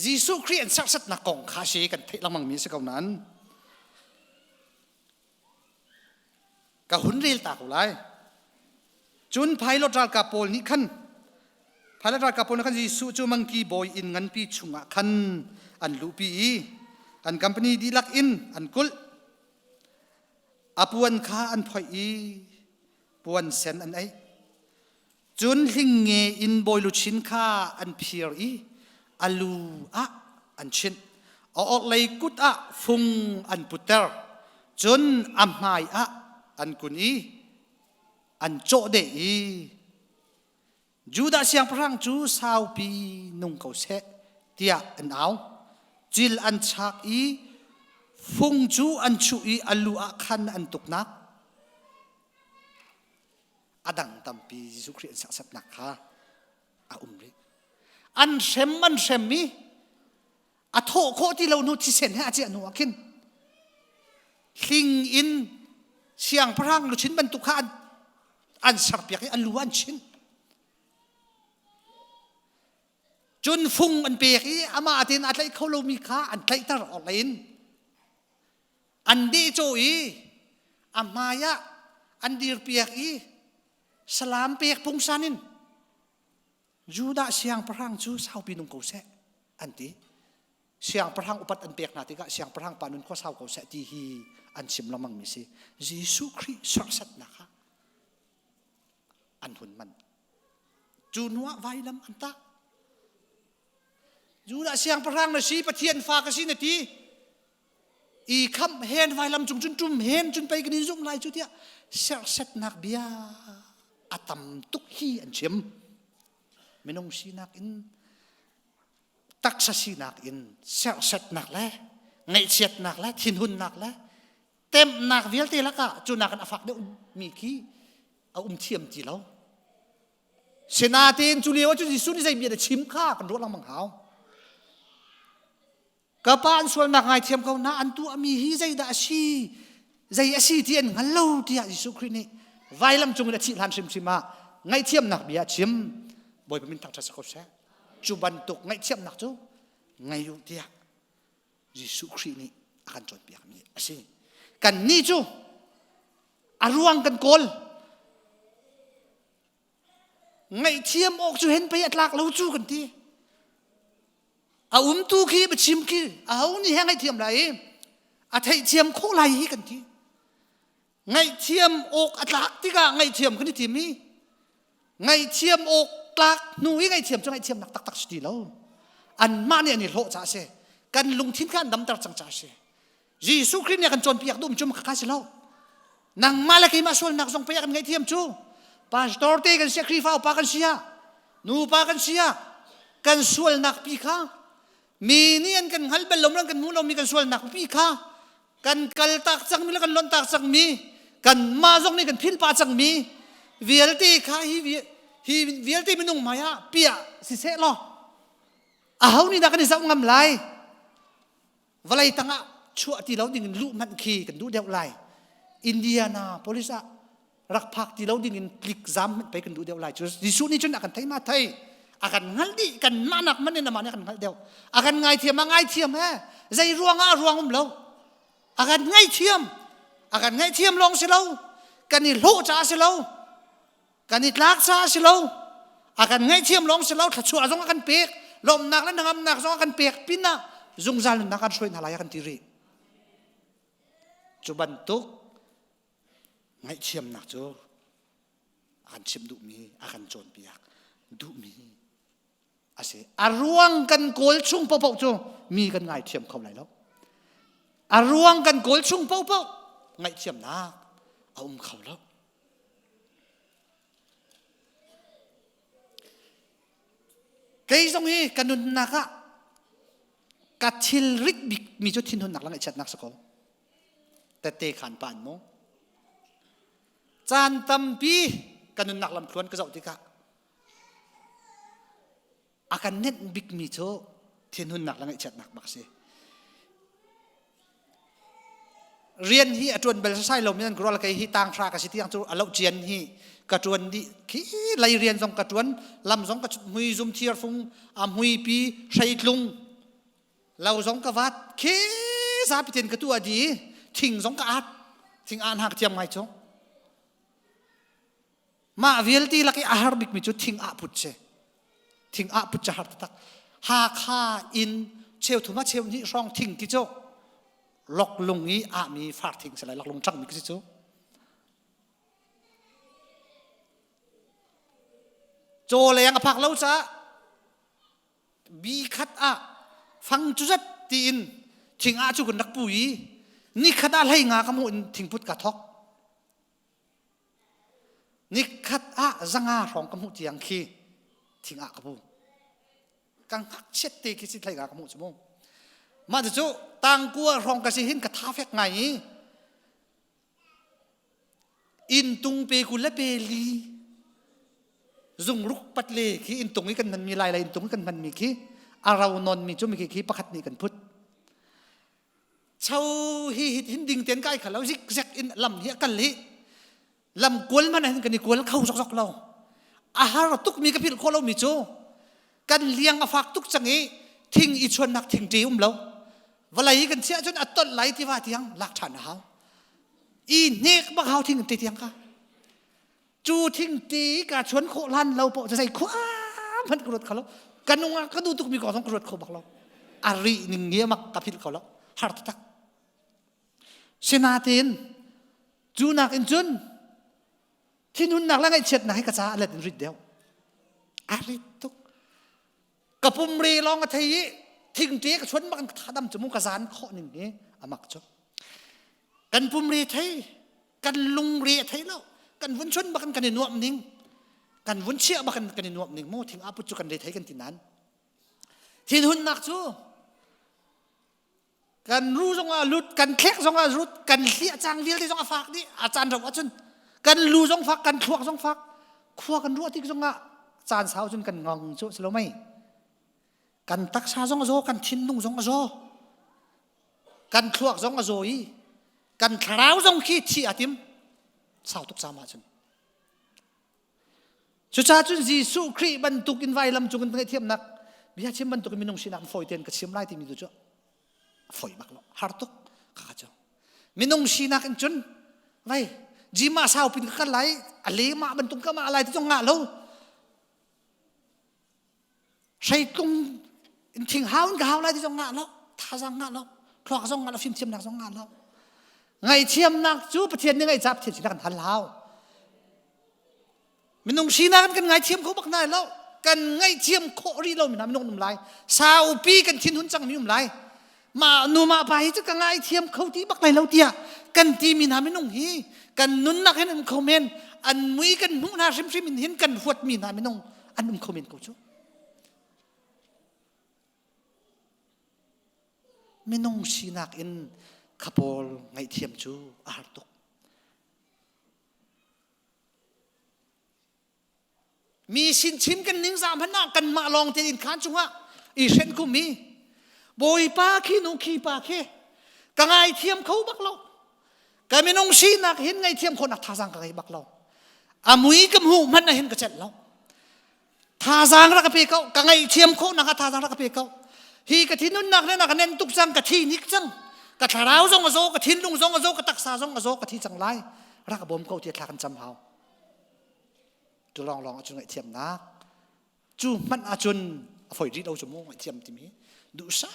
ยิสุคริสต์สักสัตนักกองขาเชกันเทลังมังมีสักคนนั้นกับหุ่นเรียลตาเขาไล่จุนไพลอตราลกาโปลนี่ขันไพลอตราลกาโปลนี่ขันยิสุจูมังกีบอยอินงันปีชุงะขันอันลูปีอันคัมพานีดีลักอินอันกุลอาปวนข้าอันพอยปวนเซนอันไอจุนหิงเงอินบอยลุชินข้าอันเพียร์อัลูอันชินเอาเลยกุดฟุงอันพุตเตอร์จุนอัมไมอันกุนีอันโจเดจูดาเสียงพรังจูสาวปีนุ่งเขาเสเตียอันเอาจิลอันชักฟุงจูอันชูอัลลูขันอันตุกนักอดังตัมปียิสุคริสต์สับนักค่ะริอันเชมมีโทโคที่เราโน้ตที่เซนให้อาเจียนัวกินคิงอินเสียงพรังลุชินบรรทุกขันอันสักเปียกอันลูอันชินจนฟุงอันเปียกอามาอาทิตย์อะไรเขาเรามีค่าอันไกลตลอดเลยอันดีโจอามายะอันดีเปียกสลามเปียกพุงซานินยูดาเสียงพระหังจูสาวปีนุ่งเขาเสอันที่เสียงพระหังอุปัตอันเปียกนาติกะเสียงพระหังปานุนก็สาวเขาเสที่ฮีอันชิมละมังมิสิยิสุคริสต์สัตนะคะอันหุ่นมันจูนัวไวลำอันตายูดาเสียงพระหังนะสีปะเทียนฟ้ากสินทีอีคำเห็นไวลำจุงจุ่มเห็นจุนไปกันนี่จุงไล่จุดเดียเสียสัตนักเบียอาตัมตุกฮีอันชิมไม่น้องสีนักอินตักสีนักอินเสียสัตนักแล้วไงเสียนักแล้วทินหุ่นนักแล้วเต็มนักเวียลตีละกะจุนักกันอฟักเดียวมีขี้เอาเทียมจีแล้วเสนาเตียนจุเลียวจุดิสุนิใจเบียดชิมข้ากันรถลังมังหาวกระปานส่วนนักไงเทียมเขาหน้าอันตัวมีฮีใจดาชีใจอาชีเทียนฮัลโหลเดียยิสุครินี่ไวลำจงได้ที่ลานชิมชิมาไงเทียมนักเบียชิมบอยเป็นมินทังทัศกเสจุบันตุกไงเทียมนักจูไงอยู่เดียยิสุครินี่อาการจนเปียกมีอาชีกันนี่จู อารวงกันโกลไงเทียมออกจูเห็นไปอัดลักเราจูกันทีเอาตูขี้ไปชิมขี้เอานี่แห้งไงเทียมไรอาไทยเทียมโคไลกันทีไงเทียมอกอัดลักที่กะไงเทียมกันที่ทีมีไงเทียมอกลักหนูยังไงเทียมจังไงเทียมหนักตักสติแล้วอันมาเนี่ยนี่โลจ่าเสกันลุงทิ้งกันดำตรัจังจ่าเสยิสุคริสเนี่ยกันจนเปียกดุมจุ่มข้าสิแล้วนางมาละกี่มาส่วนนักส่งเปียกกันไงเทียมจูพาสตอร์เตกันเสียครีฟ้าปากันเสียนูปากันเสียกันส่วนนักปีข้ามีเนี่ยกันฮัลเบลลมแล้วกันมูเรามีกันส่วนนักปีข้ากันกัลตักจังมีแล้วกันล้นตักจังมีกันมาส่งนี่กันพิลปาจังมีเวียลตีข้าฮีเวียลตีมันนุ่งมายาเปียสิเสลอเอานี่นักนี่สักงำลายวลัยตั้งอ่ะชั่วที่เราดิ่งลุมันขี่กันดูเดียวไลอินเดียนาโพลิสอะรักพักที่เราดิ่งคลิกซ้ำไปกันดูเดียวไลจุดดิสุนี่จนอากันไทยมาไทยอากันงัลดีกันมานักมันเนี่ยนะมันเนี่ยกันงัลเดียวอากันไงเทียมมาไงเทียมแฮ่ใจรวงอ่ะรวงเราอากันไงเทียมอากันไงเทียมลงสิเรากันนี่โลจ่าสิเรากันนี่ลักษาสิเราอากันไงเทียมลงสิเราถ้าชั่วต้องอากันเปียกลมหนักแล้วหนักต้องอากันเปียกปินนะจงจัลนักการช่วยนาลายกันทีรีจุบันตุกไงเทียมหนักจูอากันเทียมดุมีอากันโจนเปียกดุมีอาเสอารวงกันโกลชุ่งเป่าๆจูมีกันไงเทียมเขาไหนแล้วอารวงกันโกลชุ่งเป่าๆไงเทียมนักเอาเขาแล้วเกยตรงนี้กันนุนนักะกัดชิลริกบิกมีจุดทิ้งหุนนักลังไอชัดนักสกอแต่เตะขันปานโมจานตัมปีกันนุนนักลำคล้วนก็จะอุติกะอาการเน็ตบิกมีโจทิ้งหุนนักลังไอชัดนักบักเสเรียนฮีอจวนเบลไซลมยันกรัวละไกฮีต่างชาติสิที่ยังจูอาเลาเจียนฮีกระจวนดีขี้ไลเรียนสองกระจวนลำสองกระมุยซุมเทียร์ฟงมุยปีใช้ลุงเราสองกวัดขี้สาพิเทนกระตัวดีทิ้งสองกอัดทิ้งอ่านหักเทียมไงจ๊งมาเวลตีลักอาหารบิกมิจุทิ้งอาพุทเชทิ้งอาพุทจะหัดตักหาข้าอินเชลถุมาเชลนี่รองทิ้งกิโจลอกลงนี้มีฟาดทิ้งสลายลอกลงจังมีกิโจโจเลยยังพักเราจะบีขัดฟังจุดตีนทิ้งจุกันนักปุยนี่ขัดอะไรงากมุนทิ้งพุทธกระทอกนี่ขัดจังรองกมุจียงขี้ทิ้งกมุกังหักเช็ดตีกิสิไทยงากมุจมูมาจะจู่ต่างกัวรองกสิหินกระทาเฟกไงอินตุงเปกุลเปลีซุงรุกปัดเล่ขี้อินตุงนี้กันมันมีลายอินตุงนี้กันมันมีขี้อาราวน์นนมีจุ่มขี้ประคัดนี่กันพุทธชาวฮิหินดิ่งเตียนใกล้ขันแล้วซิกแซกอินลำเฮียกันเลยลำกวนมันอะไรกันนี่กวนเข้าซอกเราอาหารตุกมีกระพิลโคเรามีโจกันเลี้ยงฝากตุกจังเอทิ้งอีชวนนักทิ้งจีเราเวลาอีกันเสียจนอัดต้นไหลที่ว่าเทียงหลักฐานหาวอีเนกบ้าเขาทิ้งตีเทียงค่ะจูทิ้งตีกาชวนโคลันเราปจะใส่ขวาพันกรดเขาแล้วกันนุ่งก็ดูตุกมีก่อสองกรดเขาบอกเราอารีหนึ่งเงี้ยมักกระพิลเขาแล้วฮาร์ตักเสนาเตียนจูนักอินจุนที่นุ่นนักแล้วไงเช็ดนักให้กระจาเล็ดริดเดียวอารีตุกกระปุ่มรีลองกระทีทิ้งตีกระชวนมันท้าดำจมูกกระสานข้อหนึ่งนี้อามักจบกันปุ่มรีไทยกันลุงรีไทยแล้วกันวุ้นชนบักันกันในนวมนิ่งกันวุ้นเชี่ยบักันกันในนวมนิ่งโม่ทิ้งอาปุจุกันรีไทยกันที่นั้นที่นุ่นนักจูกันรู้จงอาลุดกันแคกจงอาลุดกันเสียจางเลี้ยที่จงอาฝากนี่อาจารย์เราว่าจนกันรู้จงฟักกันควักจงฟักควักกันรู้ที่จงอาจารย์สาวจนกันงงจุสโลไม่กันตักชาจงอาโจกันทิ้นนุ่งจงอาโจกันควักจงอาโจยกันคราวจงขี้ที่อาทิมสาวตุกสามาจนชุดชาจุนจีสุครีบรรทุกินไวลำจุกันเทียมนักบิฮาชิมบรรทุกมินงชินักฝอยเตียนกับชิมไล่ที่มีตัวจ้าฝอยบักแล้วฮาร์ตุกข้าเจ้ามินงชีนักจุนไว้ จีมาสาวปินกันไหลอะไรมาบรรทุกก็มาอะไรที่ต้องงะเราใช้ตรงทิ้งหาวกับหาวอะไรที่ต้องงะเราท่าสังงะเราคลอกสังงะเราฟิล์มเทียมหนักสังงะเราไงเทียมหนักจูประเทศนี่ไงจับเทียมสินักทันเรามันนุ่งชีนักกันไงเทียมเขาบักนายแล้วกันไงเทียมโครีเราไม่นำมันนุ่มลายสาวปีกันทิ้นหุ่นจังมีนุ่มลายมาหนูมาไปจะกันไงเทียมเขาที่บักนายเราเดียกันที่มีน้ำไม่นุ่งฮีกันนุนนักให้นุ่มคอมเมนอันมุ้ยกันนุ่งนาชิมชิมเห็นกันฟวดมีน้ำไม่นุ่งอันนุ่มคอมเมนต์กูชูไม่นุ่งชีนักอินขับโอลไงเทียมชูอาร์ตุกมีสินชิมกันนิ่งสามพันนักกันมาลองเทียนขานจุงะอีเซนกุมีบอยป้าขี้นุขี้ป้าขี้กังไงเทียมเขาบักเรากันไม่นุ่งชีนักเห็นไงเทียมคนนักท่าสังกังไงบักเราอามุยกับหูมันน่ะเห็นกระเจ็ดเราท่าสังรักเปียเขากังไงเทียมเขานักท่าสังรักเปียเขาฮีกะทินุนนักเนี่ยนักเน้นตุกจังกะทินิกจังกะทาราวซงกะโซกะทินลุงซงกะโซกะตักษาซงกะโซกะทิจังไรรักบ่มเขาเทียทากันจำเฮาจูลองจุนไอเทียมนักจูมันอาจุนฝอยรีดเอาจมูกไอเทียมติมีดูซา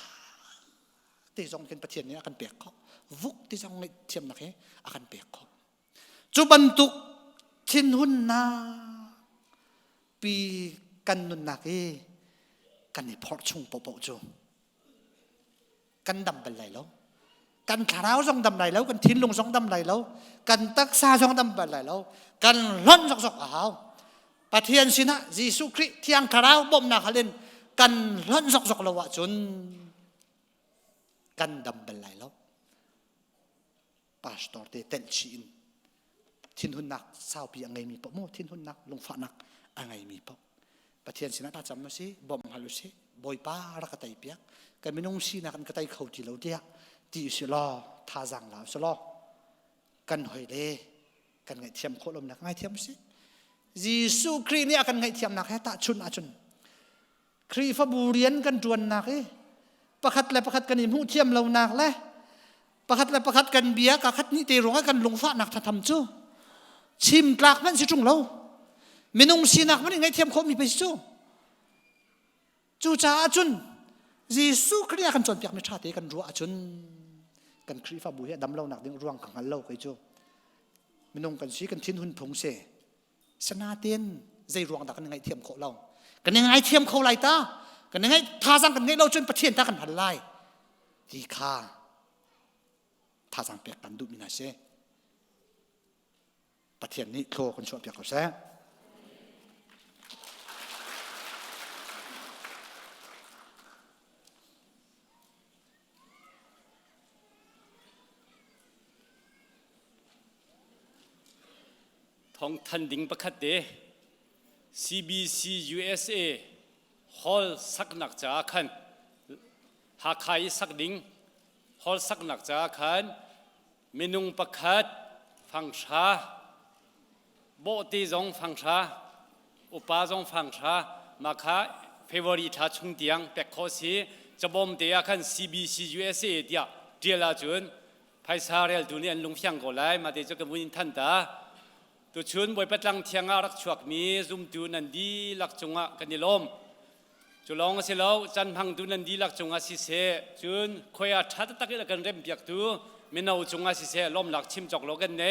ที่ซงเป็นประเทศนี้อากันเปียกเขาวุกที่ซงไอเทียมนักเฮอากันเปียกเขาจูบรรทุกทินหุ่นนาปีกันนุนนักเฮกันนี่พอชงปอจูกันดำเป็นไรแล้วกันขาราวซองดำไรแล้วกันทิ้นลงซองดำไรแล้วกันตักซาซองดำเป็นไรแล้วกันล้นซอกอ้าวปะเทียนสินะยิสุคริเที่ยงขาราวบ่มนาขลินกันล้นซอกละวะจนกันดำเป็นไรแล้วพาสตอร์เตเตนชีนทิ้นหุ่นนักสาวปีอังไงมีปะโมทิ้นหุ่นนักลงฝานักอังไงมีปะปะเทียนสินะตาจำมาสิบ่มฮัลโหลสิบอยป้ารักกระต่ายเปียกกันไม่นุ่งชีนักกันกระต่ายเขาจีเราเดียตีสิลอท่าจังแล้วสิลอกันหอยเล่กันไงเทียมโคลมนักไงเทียมสิยิสุครีนี่กันไงเทียมนักให้ตาชุนอาชุนครีฟบูเรียนกันจวนนักประคัดและประคัดกันอิมูเทียมเรานักเลยประคัดและประคัดกันเบียกคัดนี่ตีรงกันลงฟ้านักทำจูชิมกลากมันสิจุงเราไม่นุ่งชีนักมันไงเทียมโคมีไปจูจูจ้าจุนยิสุครีกันจนเปียกไม่ชาติกันรัวจุนกันครีฟบูเฮดำเราหนักดึงร่วงขังกันเล่าไปจูไม่นุ่งกันชีกันทิ้นหุ่นพงเสสนาเตียนใจรวงตากันยังไงเทียมเขาเรากันยังไงเทียมเขาไรตากันยังไงท่าสังกันไงเราจนประเทศตากันพันไล่ที่ข้าท่าสังเปียกกันดูมินาเซ่ประเทศนี้โคคนชอบเปียกเขาแซ่ท้องทันดิ่งประคัดเด CBC USA ฮอลสักหนักจากขันหาใครสักดิ่งฮอลสักหนักจากขันเมนุงประคัดฟังชาโบตีจงฟังชาอุปาจงฟังชามาค่ะเฟเวอริท่าชุงเตียงเป็กโคสีจะบ่มเดียขัน CBC USA เดียเดียลาจุนไพศาลเรลตุนีอันลุงเฟียงก็ไล่มาเดี๋ยวจะกับวินทันตาตัวชนบอยปัดลังเทียงรักชวกมีซุ่มตูนันดีลักจงะกันนิลมจุลองเสลาวจันพังตูนันดีลักจงะสิเสชนคอยอาชัดตักละกันเริ่มเปียกตัวไม่นาจงะสิเสล้มหลักชิมจอกโลกันใน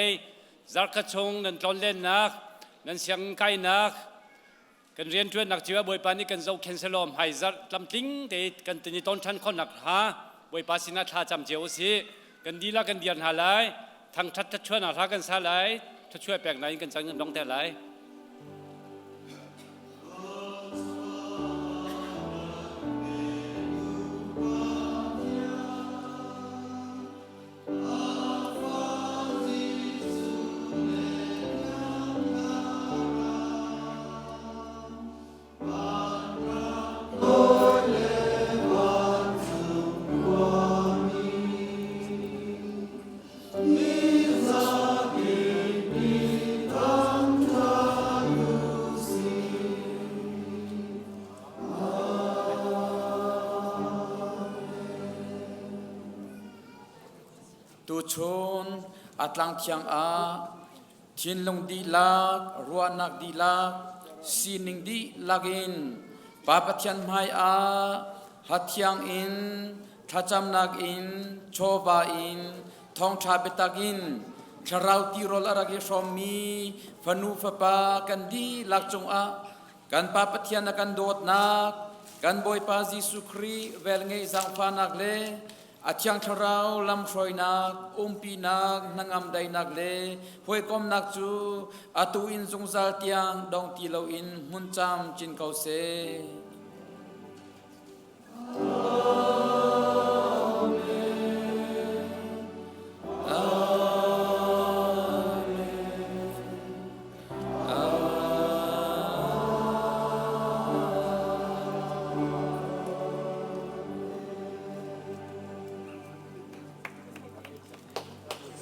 จักรชงนันตอนเล่นนักนันเสียงไก่นักกันเรียนชวนนักจีวบอยปานี่กันเจ้าเคนเซลมให้จัดลำติ้งเด็ดกันตีนี่ต้นชั้นคนนักหาบอยปาสินาท่าจำเจียวสิกันดีละกันเดียนหาไลทางทัดชวนหากันสาไลถ้าช่วยแปลงไหนกันจังน้องแต่ไรตูชนอัตลังเทียงอา ทินลงดีลักรัวนักดีลักสีนิงดีลักอินปาปะเทียนไมอาหัดเทียงอินทัจำนักอินโชบาอินทองชาเบตักอินชราวตีโรลอาราเกชอมมีฟนูฟปากันดีลักจงอากันปาปะเทียนกันโดดนักกันบอยปาจิสุครีเวลเงสังฟานักเลอาจยังชราวลำชอยนักปีนักนางอำไดนักเลหวยกอมนักจูอาตูอินจงซาลเตียงดองตีเลาอินมุนจามจินเขาเซ